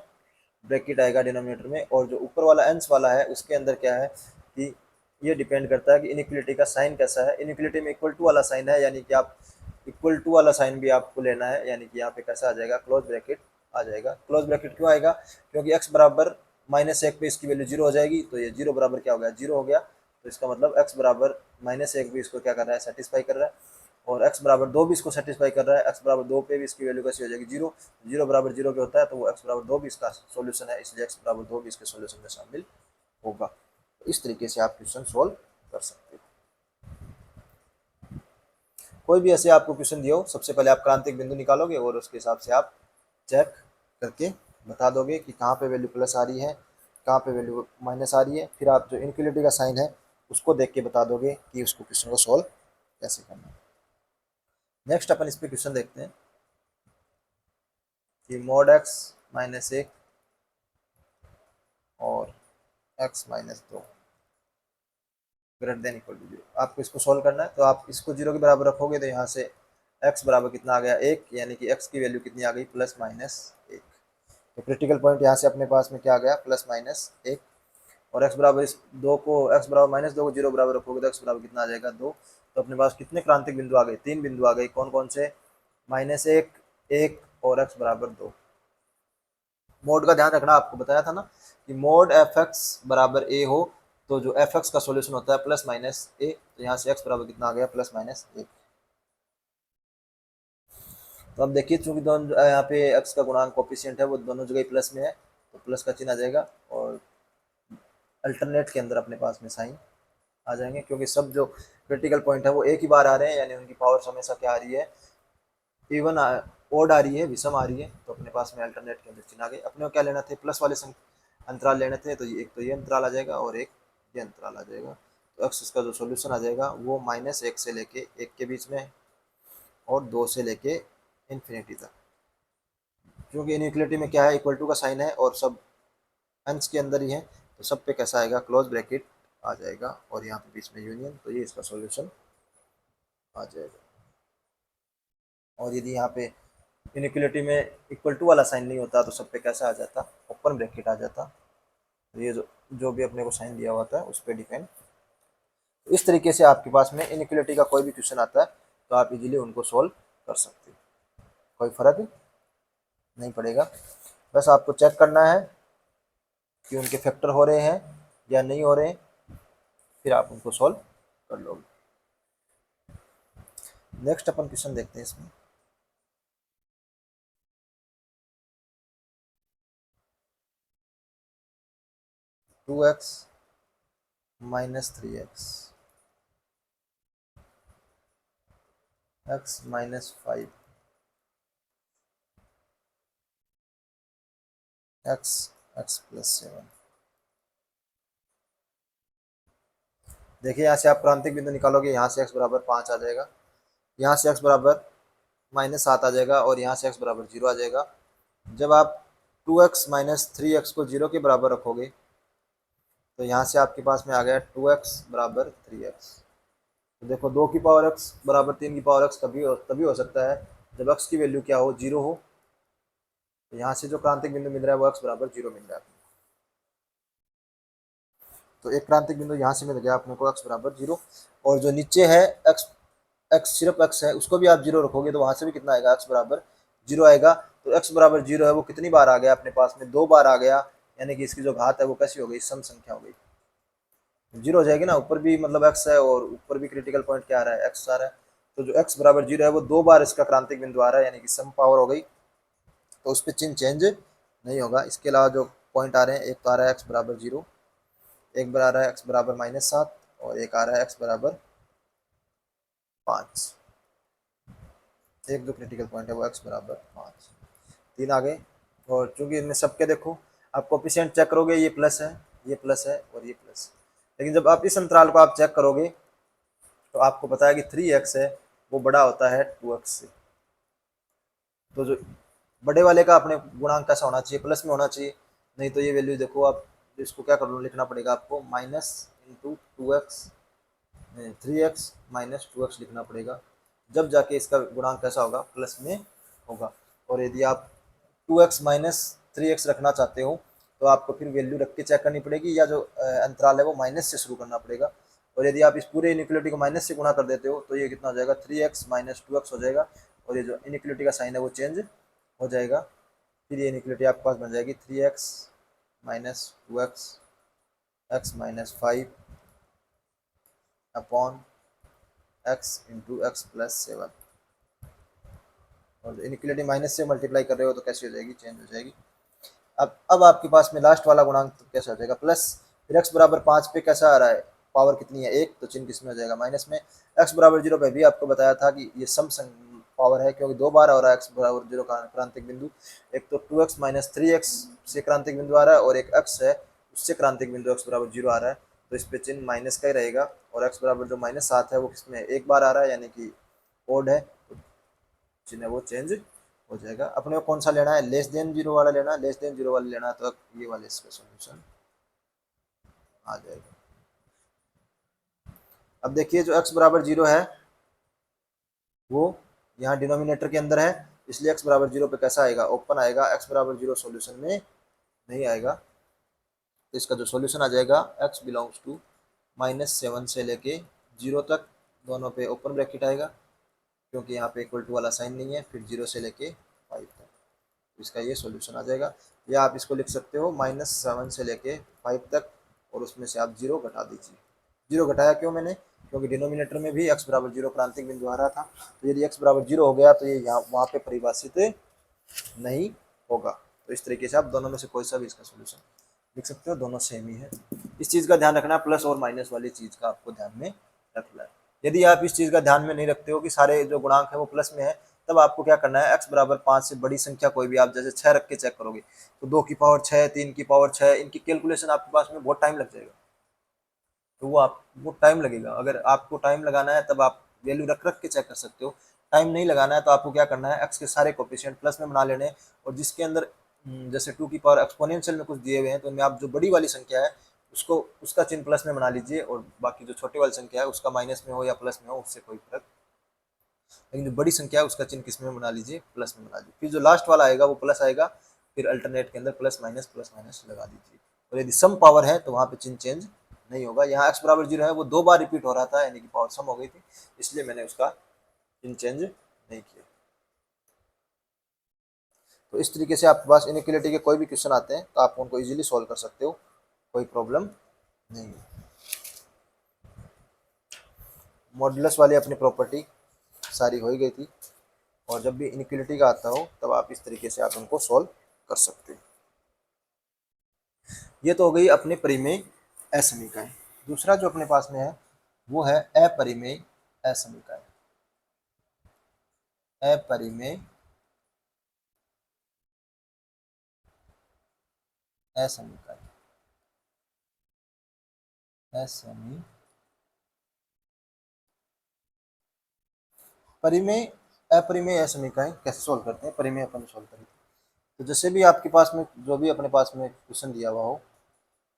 ब्रैकेट आएगा डिनोमिनेटर में। और जो ऊपर वाला अंश वाला है उसके अंदर क्या है कि ये डिपेंड करता है कि इनइक्वलिटी का साइन कैसा है। इनइक्वलिटी में इक्वल टू वाला साइन है, यानी कि आप इक्वल टू वाला साइन भी आपको लेना है, यानी कि यहाँ पे कैसा आ जाएगा, क्लोज ब्रैकेट आ जाएगा। क्लोज ब्रैकेट क्यों आएगा, क्योंकि x बराबर -1 पे इसकी वैल्यू 0 हो जाएगी, तो ये 0 बराबर क्या हो गया, 0 हो गया, तो इसका मतलब x बराबर -1 भी इसको क्या कर रहा है, सेटिस्फाई कर रहा है, और x बराबर 2 भी इसको सेटिस्फाई कर रहा है। x बराबर 2 पे भी इसकी वैल्यू कैसी हो जाएगी, 0, 0 बराबर 0 के होता है, तो वो x बराबर 2 भी इसका सोल्यूशन है, इसलिए x बराबर 2 भी इसके सोल्यूशन में शामिल होगा। तो इस तरीके से आप क्वेश्चन सोल्व कर सकते हो। कोई भी ऐसे आपको क्वेश्चन दिया हो, सबसे पहले आप क्रांतिक बिंदु निकालोगे और उसके हिसाब से आप चेक करके बता दोगे कि कहाँ पे वैल्यू प्लस आ रही है, कहाँ पे वैल्यू माइनस आ रही है। फिर आप जो इनक्वलिटी का साइन है उसको देख के बता दोगे कि उसको क्वेश्चन को सॉल्व कैसे करना है। नेक्स्ट अपन इस पे क्वेश्चन देखते हैं कि मॉड एक्स माइनस एक और एक्स माइनस दो greater than equal to zero. आपको इसको सॉल्व करना है, तो आप इसको जीरो के बराबर रखोगे तो यहाँ से एक्स बराबर कितना आ गया एक, यानी कि एक्स की वैल्यू कितनी आ गई प्लस माइनस एक। तो क्रिटिकल पॉइंट यहाँ से अपने पास में क्या आ गया प्लस माइनस एक। और एक्स बराबर इस दो को एक्स बराबर माइनस दो को जीरो बराबर रखोगे तो एक्स बराबर कितना आ जाएगा दो। तो अपने पास कितने क्रांतिक बिंदु आ गए, तीन बिंदु आ गए। कौन कौन से, माइनस एक, एक और एक्स बराबर दो। मोड का ध्यान रखना, आपको बताया था ना कि मोड एफ एक्स बराबर ए हो तो जो एफ एक्स का सॉल्यूशन होता है प्लस माइनस ए। तो यहाँ से एक्स बराबर कितना आ गया प्लस माइनस एक। तो अब देखिए चूंकि दोनों यहाँ पे एक्स का गुणांक कोफिशिएंट है वो दोनों जगह प्लस में है, तो प्लस का चिन्ह आ जाएगा और अल्टरनेट के अंदर अपने पास में साइन आ जाएंगे, क्योंकि सब जो क्रिटिकल पॉइंट है वो एक ही बार आ रहे हैं, यानी उनकी पावर हमेशा क्या आ रही है, इवन ओड आ रही है, विषम आ रही है। तो अपने पास में अल्टरनेट के अंदर चिन्ह आ गए। अपने को क्या लेना थे, प्लस वाले अंतराल लेने थे, तो एक तो ये अंतराल आ जाएगा और एक ये अंतराल आ जाएगा। तो एक्स का जो सोल्यूशन आ जाएगा वो माइनस एक से लेके एक के बीच में और दो से लेके इन्फिनिटी तक। क्योंकि इनइक्वलिटी में क्या है, इक्वल टू का साइन है और सब अंश के अंदर ही है, तो सब पे कैसा आएगा क्लोज ब्रैकेट आ जाएगा और यहाँ पे बीच में यूनियन, तो ये इसका सॉल्यूशन आ जाएगा। और यदि यहाँ पे इनइक्वलिटी में इक्वल टू वाला साइन नहीं होता तो सब पे कैसा आ जाता, ओपन ब्रैकेट आ जाता। तो ये जो भी अपने को साइन दिया हुआ था उस पर डिपेंड। इस तरीके से आपके पास में इनइक्वलिटी का कोई भी क्वेश्चन आता है तो आप इजीली उनको सोल्व कर सकते हो, कोई फर्क नहीं पड़ेगा। बस आपको चेक करना है कि उनके फैक्टर हो रहे हैं या नहीं हो रहे, फिर आप उनको सॉल्व कर लोगे। नेक्स्ट अपन क्वेश्चन देखते हैं इसमें। Two x minus three x, x minus five, x x plus seven. देखिए यहाँ से आप क्रांतिक बिंदु निकालोगे, यहाँ से एक्स बराबर पाँच आ जाएगा, यहाँ से एक्स बराबर माइनस सात आ जाएगा और यहाँ से एक्स बराबर जीरो आ जाएगा। जब आप two x minus three x को जीरो के बराबर रखोगे तो यहाँ से आपके पास में आ गया टू एक्स बराबर थ्री एक्स। तो देखो दो की पावर एक्स बराबर तीन की पावर एक्स तभी हो सकता है जब एक्स की वैल्यू क्या हो, जीरो हो। तो यहाँ से जो क्रांतिक बिंदु मिल रहा है वो एक्स बराबर जीरो मिल रहा है। तो एक क्रांतिक बिंदु यहाँ से मिल गया अपने को एक्स बराबर जीरो। और जो नीचे है एक्स, एक्स सिर्फ एक्स है, उसको भी आप जीरो रखोगे तो वहाँ से भी कितना आएगा, एक्स बराबर जीरो आएगा। तो एक्स बराबर जीरो है वो कितनी बार आ गया अपने पास में, दो बार आ गया, यानी कि इसकी जो घात है वो कैसी हो गई, सम संख्या हो गई, जीरो हो जाएगी ना। ऊपर भी मतलब एक्स है और ऊपर भी क्रिटिकल पॉइंट क्या आ रहा है, एक्स आ रहा है। तो जो एक्स बराबर जीरो है वो दो बार इसका क्रांतिक बिंदु आ रहा है, यानी कि सम पावर हो गई, तो उस पर चिन्ह चेंज नहीं होगा। इसके अलावा जो पॉइंट आ रहे हैं, एक तो आ रहा है एक्स बराबर जीरो, एक बार आ रहा है एक्स बराबर माइनस सात और एक आ रहा है एक्स बराबर पाँच। एक जो क्रिटिकल पॉइंट है वो एक्स बराबर पाँच, तीन आ गए। और चूंकि इनमें सबके देखो आप कोफिशिएंट चेक करोगे, ये प्लस है, ये प्लस है और ये प्लस है। लेकिन जब आप इस अंतराल को आप चेक करोगे तो आपको पता है कि थ्री एक्स है वो बड़ा होता है टू एक्स से। तो जो बड़े वाले का अपने गुणांक कैसा होना चाहिए, प्लस में होना चाहिए। नहीं तो ये वैल्यू देखो आप, इसको क्या कर लो, लिखना पड़ेगा आपको minus into two x, three x minus two x लिखना पड़ेगा, जब जाके इसका गुणांक कैसा होगा, प्लस में होगा। और यदि आप two x minus three x रखना चाहते हो तो आपको फिर वैल्यू रख के चेक करनी पड़ेगी, या जो अंतराल है वो माइनस से शुरू करना पड़ेगा। और यदि आप इस पूरे इनइक्वलिटी को माइनस से गुणा कर देते हो तो ये कितना हो जाएगा, three x minus two x हो जाएगा। और ये जो इनइक्वलिटी का साइन है वो चेंज हो जाएगा। फिर ये इनइक्वलिटी आपके पास बन जाएगी three x minus two x, x minus five upon x into x plus seven. और इनइक्वलिटी माइनस से मल्टीप्लाई कर रहे हो तो कैसी हो जाएगी, चेंज हो जाएगी। अब आपके पास में लास्ट वाला गुणांक तो कैसा हो जाएगा, प्लस। फिर एक्स बराबर पाँच पे कैसा आ रहा है, पावर कितनी है एक, तो चिन्ह किसमें हो जाएगा, माइनस में। एक्स बराबर जीरो पे भी आपको बताया था कि ये सम पावर है, क्योंकि दो बार हो रहा है एक्स बराबर जीरो का क्रांतिक बिंदु। एक तो two x minus three x से क्रांतिक बिंदु आ रहा है और एक एक्स है उससे क्रांतिक बिंदु एक्स बराबर जीरो आ रहा है। तो इस पे चिन्ह माइनस का ही रहेगा। और एक्स बराबर जो माइनस सात है वो किसमें एक बार आ रहा है, यानी कि ओड है। चिन्ह है वो चेंज हो जाएगा। अपने को कौन सा लेना है, लेस देन जीरो वाला लेना है, लेस देन जीरो वाला लेना है, तो ये वाले इसका सोल्यूशन आ जाएगा। अब देखिए जो x बराबर जीरो है वो यहाँ डिनोमिनेटर के अंदर है, इसलिए x बराबर जीरो पे कैसा आएगा, ओपन आएगा, x बराबर जीरो सोल्यूशन में नहीं आएगा। तो इसका जो सोल्यूशन आ जाएगा x बिलोंग्स टू -7 से लेके 0 तक, दोनों पे ओपन ब्रैकेट आएगा क्योंकि यहाँ पे इक्वल टू वाला साइन नहीं है, फिर 0 से लेके 5 तक, इसका ये सोल्यूशन आ जाएगा। या आप इसको लिख सकते हो -7 से लेके 5 तक और उसमें से आप 0 घटा दीजिए। 0 घटाया क्यों मैंने, क्योंकि डिनोमिनेटर में भी x बराबर 0 प्रांतिक बिंदु आ रहा था, तो यदि x बराबर 0 हो गया तो ये यहाँ वहाँ पे परिभाषित नहीं होगा। तो इस तरीके से आप दोनों में से कोई सा भी इसका सोल्यूशन लिख सकते हो, दोनों सेम ही है। इस चीज़ का ध्यान रखना, प्लस और माइनस वाली चीज़ का आपको ध्यान में रखना है। यदि आप इस चीज़ का ध्यान में नहीं रखते हो कि सारे जो गुणांक है वो प्लस में है, तब आपको क्या करना है, x बराबर 5 से बड़ी संख्या कोई भी आप जैसे 6 रख के चेक करोगे तो 2 की पावर 6, 3 की पावर 6, इनकी कैलकुलेशन आपके पास में बहुत टाइम लग जाएगा। तो वो टाइम लगेगा। अगर आपको टाइम लगाना है तब आप वैल्यू रख रख के चेक कर सकते हो। टाइम नहीं लगाना है तो आपको क्या करना है, एक्स के सारे कोफिशिएंट प्लस में बना लेने, और जिसके अंदर जैसे 2 की पावर एक्सपोनेंशियल में कुछ दिए हुए हैं तो उनमें आप जो बड़ी वाली संख्या है उसको उसका चिन्ह प्लस में बना लीजिए, और बाकी जो छोटी वाली संख्या है उसका माइनस में हो या प्लस में हो उससे कोई फर्क, लेकिन जो बड़ी संख्या है उसका चिन्ह किस में बना लीजिए, प्लस में बना लीजिए। फिर जो लास्ट वाला आएगा वो प्लस आएगा, फिर अल्टरनेट के अंदर प्लस माइनस लगा दीजिए। और यदि सम पावर है तो वहाँ पे चिन्ह चेंज नहीं होगा। यहाँ x बराबर 0 है वो 2 बार रिपीट हो रहा था, यानी कि पावर सम हो गई थी, इसलिए मैंने उसका चिन्ह चेंज नहीं किया। तो इस तरीके से आपके पास इनइक्वालिटी के कोई भी क्वेश्चन आते हैं तो आप उनको इजीली सॉल्व कर सकते हो, कोई प्रॉब्लम नहीं है। मॉडुलस वाली अपनी प्रॉपर्टी सारी हो ही गई थी, और जब भी इनइक्वालिटी का आता हो तब आप इस तरीके से आप उनको सॉल्व कर सकते हो। ये तो हो गई अपने परिमेय असमीकाएं। दूसरा जो अपने पास में है वो है अपरिमेय असमीकाएं। अपरिमेय असमीकाएं, असमी परिमेय अपरिमेय असमीकाएं कैसे सॉल्व करते हैं, परिमेय अपन सॉल्व करेंगे। तो जैसे भी आपके पास में जो भी अपने पास में क्वेश्चन दिया हुआ हो,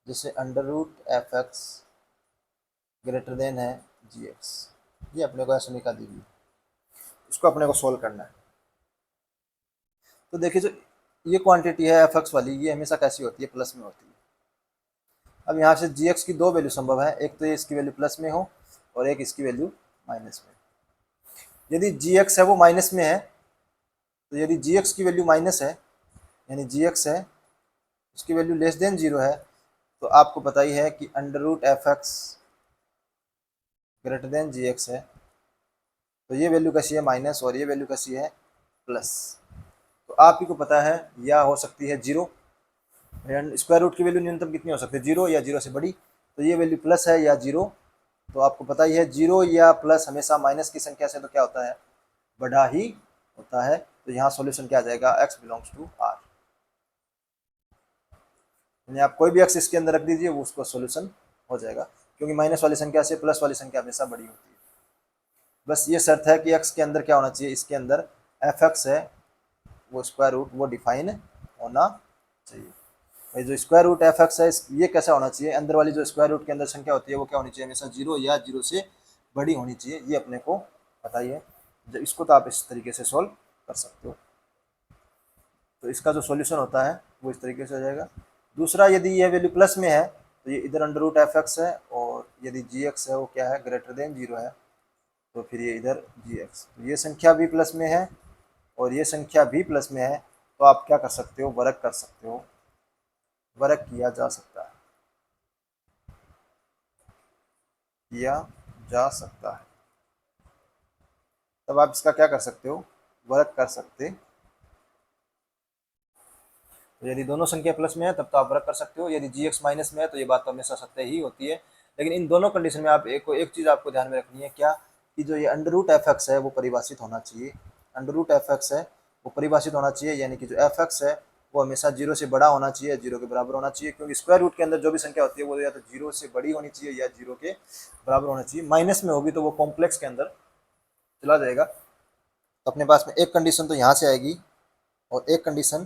जैसे under root F x greater than है जी एक्स, ये अपने को असमीका दी हुई, इसको अपने को सॉल्व करना है। तो देखिए जो ये क्वांटिटी है एफ एक्स वाली, ये हमेशा कैसी होती है, प्लस में होती है। अब यहाँ से जी एक्स की दो वैल्यू संभव है, एक तो ये इसकी वैल्यू प्लस में हो और एक इसकी वैल्यू माइनस में। यदि जी एक्स है वो माइनस में है, तो यदि जी एक्स की वैल्यू माइनस है यानी जी एक्स है उसकी वैल्यू लेस देन जीरो है, तो आपको पता ही है कि under root F x greater than जी एक्स है, तो ये वैल्यू कैसी है, माइनस, और ये वैल्यू कैसी है, प्लस। तो आप ही को पता है या हो सकती है जीरो, स्क्वायर रूट की वैल्यू न्यूनतम कितनी हो सकती है, जीरो या जीरो से बड़ी, तो ये वैल्यू प्लस है या जीरो। तो आपको पता ही है जीरो या प्लस हमेशा माइनस की संख्या से तो क्या होता है, बड़ा ही होता है। तो यहाँ सॉल्यूशन क्या आ जाएगा, x बिलोंग्स टू r, यानी आप कोई भी x इसके अंदर रख दीजिए वो उसका सॉल्यूशन हो जाएगा, क्योंकि माइनस वाली संख्या से प्लस वाली संख्या हमेशा बड़ी होती है। बस ये शर्त है कि x के अंदर क्या होना चाहिए, इसके अंदर एफ एक्स है वो स्क्वायर रूट वो डिफाइन होना चाहिए। भाई जो स्क्वायर रूट एफ एक्स है ये कैसा होना चाहिए, अंदर वाली जो स्क्वायर रूट के अंदर संख्या होती है वो क्या होनी चाहिए, हमेशा जीरो या जीरो से बड़ी होनी चाहिए, ये अपने को पता ही है। जब इसको तो आप इस तरीके से सॉल्व कर सकते हो। तो इसका जो सॉल्यूशन होता है वो इस तरीके से हो जाएगा। दूसरा, यदि यह वैल्यू प्लस में है तो ये इधर अंडर रूट एफ एक्स है, और यदि जी एक्स है वो क्या है, ग्रेटर देन जीरो है, तो फिर ये इधर जी एक्स, तो ये संख्या भी प्लस में है और ये संख्या भी प्लस में है, तो आप क्या कर सकते हो, वर्ग कर सकते हो, वर्ग किया जा सकता है, किया जा सकता है। तब आप इसका क्या कर सकते हो, वर्ग कर सकते। तो यदि दोनों संख्या प्लस में है तब तो आप वर्ग कर सकते हो, यदि जी एक्स माइनस में है तो ये बात तो हमेशा सत्य ही होती है। लेकिन इन दोनों कंडीशन में आप एक चीज़ आपको ध्यान में रखनी है, क्या, कि जो ये अंडर रूट एफ एक्स है वो परिभाषित होना चाहिए, अंडर रूट एफ एक्स है वो परिभाषित होना चाहिए, यानी कि जो एफ एक्स है वो हमेशा जीरो से बड़ा होना चाहिए, जीरो के बराबर होना चाहिए, क्योंकि स्क्वायर रूट के अंदर जो भी संख्या होती है वो या तो जीरो से बड़ी होनी चाहिए या जीरो के बराबर होना चाहिए। माइनस में होगी तो वो कॉम्प्लेक्स के अंदर चला जाएगा, तो अपने पास में एक कंडीशन तो यहाँ से आएगी और एक कंडीशन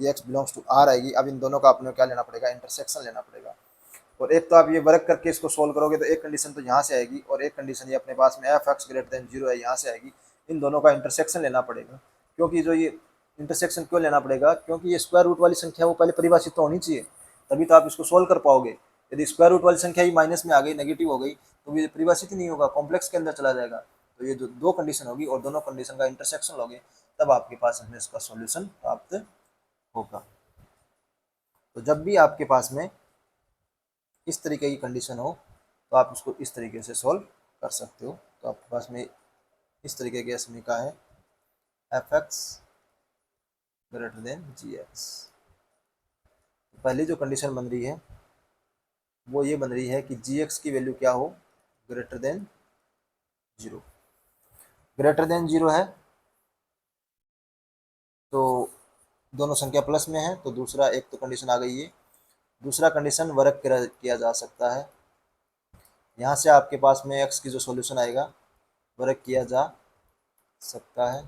ये x बिलोंग्स टू r आएगी। अब इन दोनों का अपने क्या लेना पड़ेगा, इंटरसेक्शन लेना पड़ेगा। और एक तो आप ये वर्क करके इसको सोल्व करोगे तो एक कंडीशन तो यहाँ से आएगी और एक कंडीशन ये अपने पास में एफ एक्स ग्रेटर देन 0 है, यहाँ से आएगी। इन दोनों का इंटरसेक्शन लेना पड़ेगा। क्योंकि जो ये इंटरसेक्शन क्यों लेना पड़ेगा, क्योंकि ये स्क्वायर रूट वाली संख्या वो पहले परिभाषित तो होनी चाहिए, तभी तो आप इसको सोल्व कर पाओगे। यदि स्क्वायर रूट वाली संख्या ही माइनस में आ गई, नेगेटिव हो गई, तो ये परिभाषित ही नहीं होगा, कॉम्प्लेक्स के अंदर चला जाएगा। तो ये जो दो कंडीशन होगी और दोनों कंडीशन का इंटरसेक्शन लोगे, तब आपके पास में इसका सॉल्यूशन प्राप्त होगा। तो जब भी आपके पास में इस तरीके की कंडीशन हो तो आप इसको इस तरीके से सॉल्व कर सकते हो। तो आपके पास में इस तरीके की समीकरण है एफ एक्स ग्रेटर देन जी एक्स। पहली जो कंडीशन बन रही है वो ये बन रही है कि जी एक्स की वैल्यू क्या हो, ग्रेटर देन 0। ग्रेटर देन 0 है तो दोनों संख्या प्लस में है, तो दूसरा एक तो कंडीशन आ गई है। दूसरा कंडीशन वर्क किया जा सकता है। यहाँ से आपके पास में x की जो सॉल्यूशन आएगा वर्क किया जा सकता है।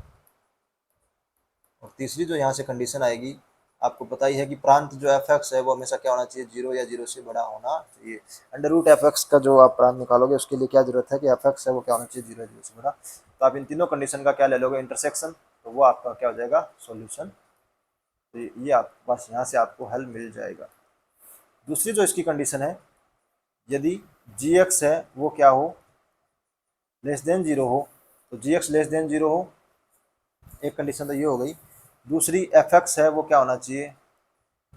और तीसरी जो यहाँ से कंडीशन आएगी, आपको पता ही है कि प्रांत जो एफ एक्स है वो हमेशा क्या होना चाहिए, 0 या 0 से बड़ा होना चाहिए। अंडर रूट एफ एक्स का जो आप प्रांत निकालोगे उसके लिए क्या जरूरत है कि एफ एक्स है वो क्या होना चाहिए, 0 या 0 से बड़ा। तो आप इन तीनों कंडीशन का क्या ले लोगे, इंटरसेक्शन, तो वो आपका क्या हो जाएगा, सॉल्यूशन। तो ये आपके पास यहाँ से आपको हल मिल जाएगा। दूसरी जो इसकी कंडीशन है, यदि जी एक्स है वो क्या हो, लेस देन 0 हो, तो जी एक्स लेस देन 0 हो, एक कंडीशन तो ये हो गई। दूसरी एफ एक्स है वो क्या होना चाहिए,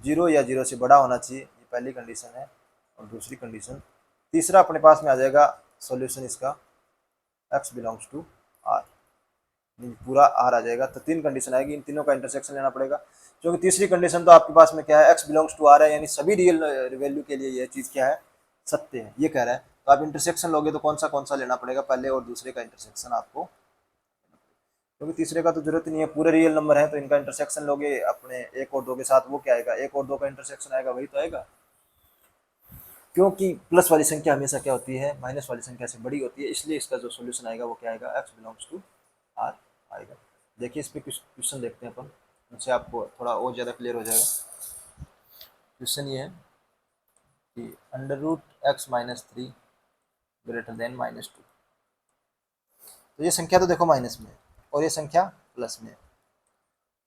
0 या 0 से बड़ा होना चाहिए, ये पहली कंडीशन है। और दूसरी कंडीशन, तीसरा अपने पास में आ जाएगा सॉल्यूशन इसका x बिलोंग्स टू r, पूरा r आ जाएगा। तो तीन कंडीशन आएगी, इन तीनों का इंटरसेक्शन लेना पड़ेगा। क्योंकि तीसरी कंडीशन तो आपके पास में क्या है, x बिलोंग्स टू r है, यानी सभी रियल वैल्यू के लिए यह चीज़ क्या है, सत्य है, ये कह रहा है। तो आप इंटरसेक्शन लोगे तो कौन सा लेना पड़ेगा, पहले और दूसरे का इंटरसेक्शन आपको, क्योंकि तीसरे का तो जरूरत ही नहीं है, पूरे रियल नंबर है। तो इनका इंटरसेक्शन लोगे अपने एक और दो के साथ, वो क्या आएगा, एक और दो का इंटरसेक्शन आएगा, वही तो आएगा। क्योंकि प्लस वाली संख्या हमेशा क्या होती है, माइनस वाली संख्या से बड़ी होती है, इसलिए इसका जो सॉल्यूशन आएगा वो क्या आएगा, x बिलोंग्स टू r आएगा। देखिए इस पे क्वेश्चन देखते हैं अपन, उससे आपको थोड़ा और ज़्यादा क्लियर हो जाएगा। क्वेश्चन ये है कि under root x minus 3 greater than -2। तो ये संख्या तो देखो माइनस में है और ये संख्या प्लस में है।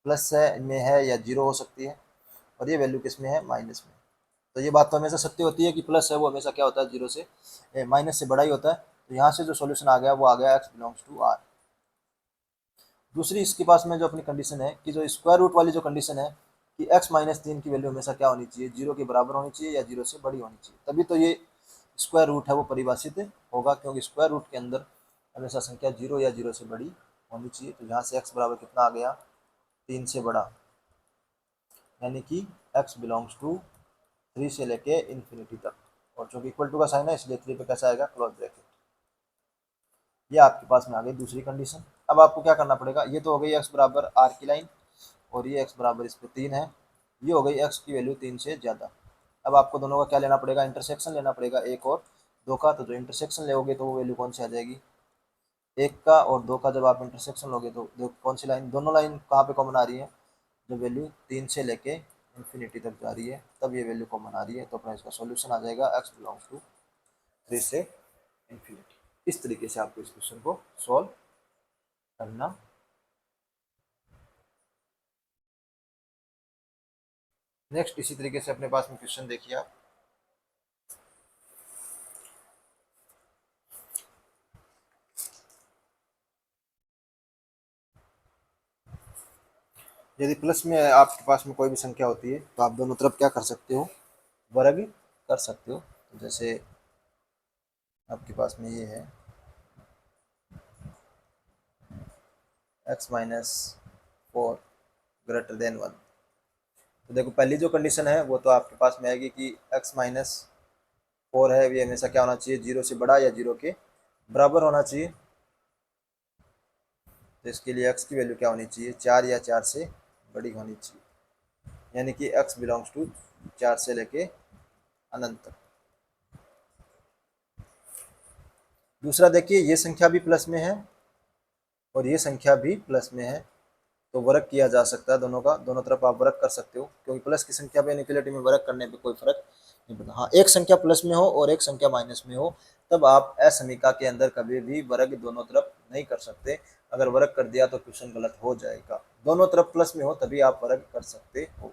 प्लस में है या 0 हो सकती है, और ये वैल्यू किस में है, माइनस में। तो ये बात तो हमेशा सत्य होती है कि प्लस है वो हमेशा क्या होता है, 0 से माइनस से बड़ा ही होता है। तो यहाँ से जो सॉल्यूशन आ गया वो आ गया x बिलोंग्स टू r। दूसरी इसके पास में जो अपनी कंडीशन है कि जो स्क्वायर रूट वाली जो कंडीशन है कि x माइनस 3 की वैल्यू हमेशा क्या होनी चाहिए, 0 के बराबर होनी चाहिए या 0 से बड़ी होनी चाहिए, तभी तो ये स्क्वायर रूट है वो परिभाषित होगा। क्योंकि स्क्वायर रूट के अंदर हमेशा संख्या 0 या 0 से बड़ी होनी चाहिए। तो यहाँ से x बराबर कितना आ गया, 3 से बड़ा, यानी कि x बिलोंग्स टू 3 से लेके इन्फिनिटी तक। और चूंकि इक्वल टू का साइन है इसलिए 3 पे कैसा आएगा, क्लोज ब्रैकेट। ये आपके पास में आ गई दूसरी कंडीशन। अब आपको क्या करना पड़ेगा, ये तो हो गई x बराबर r की लाइन, और ये x बराबर इस पर 3 है, ये हो गई x की वैल्यू 3 से ज़्यादा। अब आपको दोनों का क्या लेना पड़ेगा, इंटरसेक्शन लेना पड़ेगा, एक और दो का। तो जो इंटरसेक्शन लोगे तो वो वैल्यू कौन सी आ जाएगी, एक का और दो का। जब आप इंटरसेक्शन लोगे तो कौन सी लाइन, दोनों लाइन कहाँ पे कॉमन आ रही है, जो वैल्यू 3 से लेके इन्फिनिटी तक जा रही है, तब ये वैल्यू कॉमन आ रही है। तो अपना इसका सॉल्यूशन आ जाएगा x बिलोंग्स टू 3 से इन्फिनिटी। इस तरीके से आपको इस क्वेश्चन को सॉल्व करना। नेक्स्ट इसी तरीके से अपने पास में क्वेश्चन देखिए आप, यदि प्लस में आपके पास में कोई भी संख्या होती है तो आप दोनों तरफ क्या कर सकते हो, वर्ग कर सकते हो। तो जैसे आपके पास में ये है x माइनस 4 ग्रेटर देन 1। तो देखो पहली जो कंडीशन है वो तो आपके पास में आएगी कि x माइनस 4 है, ये हमेशा क्या होना चाहिए, 0 से बड़ा या 0 के बराबर होना चाहिए। तो इसके लिए x की वैल्यू क्या होनी चाहिए, 4 या 4 से बड़ी होनी चाहिए, यानी कि x बिलोंग्स टू 4 से लेके अनंत तक। दूसरा देखिए ये संख्या भी प्लस में है और ये संख्या भी प्लस में है, तो वर्ग किया जा सकता है दोनों का, दोनों तरफ आप वर्ग कर सकते हो, क्योंकि प्लस की संख्या पे इनइक्वालिटी में वर्ग करने पे कोई फर्क नहीं पड़ता। हाँ, एक संख्या प्लस में हो और एक संख्या माइनस में हो, तब आप असमीका के अंदर कभी भी वर्ग दोनों तरफ नहीं कर सकते। अगर वर्ग कर दिया तो क्वेश्चन गलत हो जाएगा। दोनों तरफ प्लस में हो तभी आप वर्ग कर सकते हो।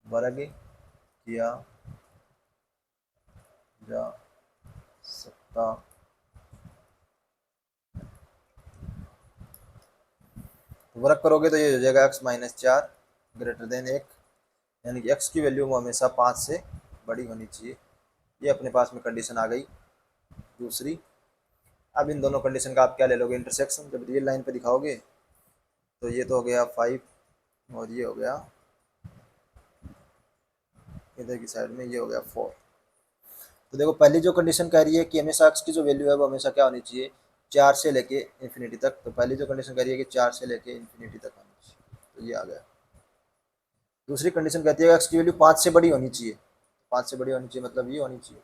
वर्ग किया जा सकता वर्क करोगे तो ये हो जाएगा x माइनस 4 ग्रेटर देन 1, यानी कि x की वैल्यू हमेशा 5 से बड़ी होनी चाहिए। ये अपने पास में कंडीशन आ गई दूसरी। अब इन दोनों कंडीशन का आप क्या ले लोगे, इंटरसेक्शन। जब रियल लाइन पे दिखाओगे तो ये तो हो गया 5 और ये हो गया इधर की साइड में, ये हो गया 4। तो देखो पहली जो कंडीशन कह रही है कि हमेशा x की जो वैल्यू है वो हमेशा क्या होनी चाहिए, 4 से लेके इन्फिनिटी तक। तो पहली जो कंडीशन कह रही है कि 4 से लेके इन्फिनिटी तक होनी चाहिए, तो ये आ गया। दूसरी कंडीशन कहती है x की वैल्यू 5 से बड़ी होनी चाहिए। 5 से बड़ी होनी चाहिए मतलब ये होनी चाहिए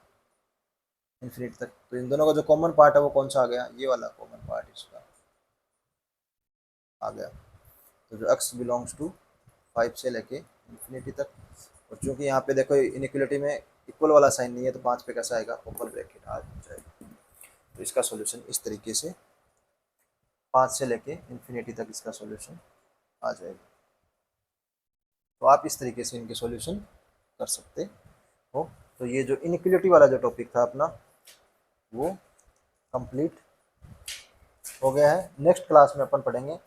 इन्फिनिटी तक। तो इन दोनों का जो कॉमन पार्ट है वो कौन सा आ गया, ये वाला कॉमन पार्ट इसका आ गया। तो जो x बिलोंग्स टू 5 से लेके इन्फिनिटी तक। और चूंकि यहाँ पे देखो इनइक्वलिटी में इक्वल वाला साइन नहीं है, तो 5 पे कैसा आएगा, ओपन ब्रैकेट आ जाएगा। तो इसका सॉल्यूशन इस तरीके से 5 से लेके इन्फिनिटी तक इसका सॉल्यूशन आ जाएगा। तो आप इस तरीके से इनके सॉल्यूशन कर सकते हो। तो ये जो इनइक्वलिटी वाला जो टॉपिक था अपना वो कंप्लीट हो गया है। नेक्स्ट क्लास में अपन पढ़ेंगे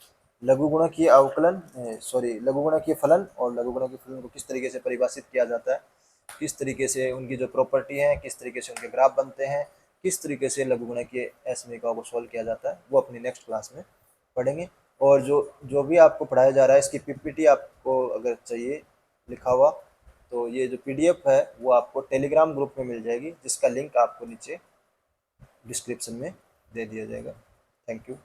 लघुगुणकीय अवकलन, सॉरी लघुगुणकीय फलन, और लघुगुणकीय फलन को किस तरीके से परिभाषित किया जाता है, किस तरीके से उनकी जो प्रॉपर्टी है, किस तरीके से उनके ग्राफ बनते हैं, किस तरीके से लघुगुणकीय असमीकरणों को सॉल्व किया जाता है, वो अपनी नेक्स्ट क्लास में पढ़ेंगे। और जो जो भी आपको पढ़ाया जा रहा है इसकी पीपीटी आपको अगर चाहिए लिखा हुआ, तो ये जो पीडीएफ है वो आपको टेलीग्राम ग्रुप में मिल जाएगी, जिसका लिंक आपको नीचे डिस्क्रिप्शन में दे दिया जाएगा। Thank you.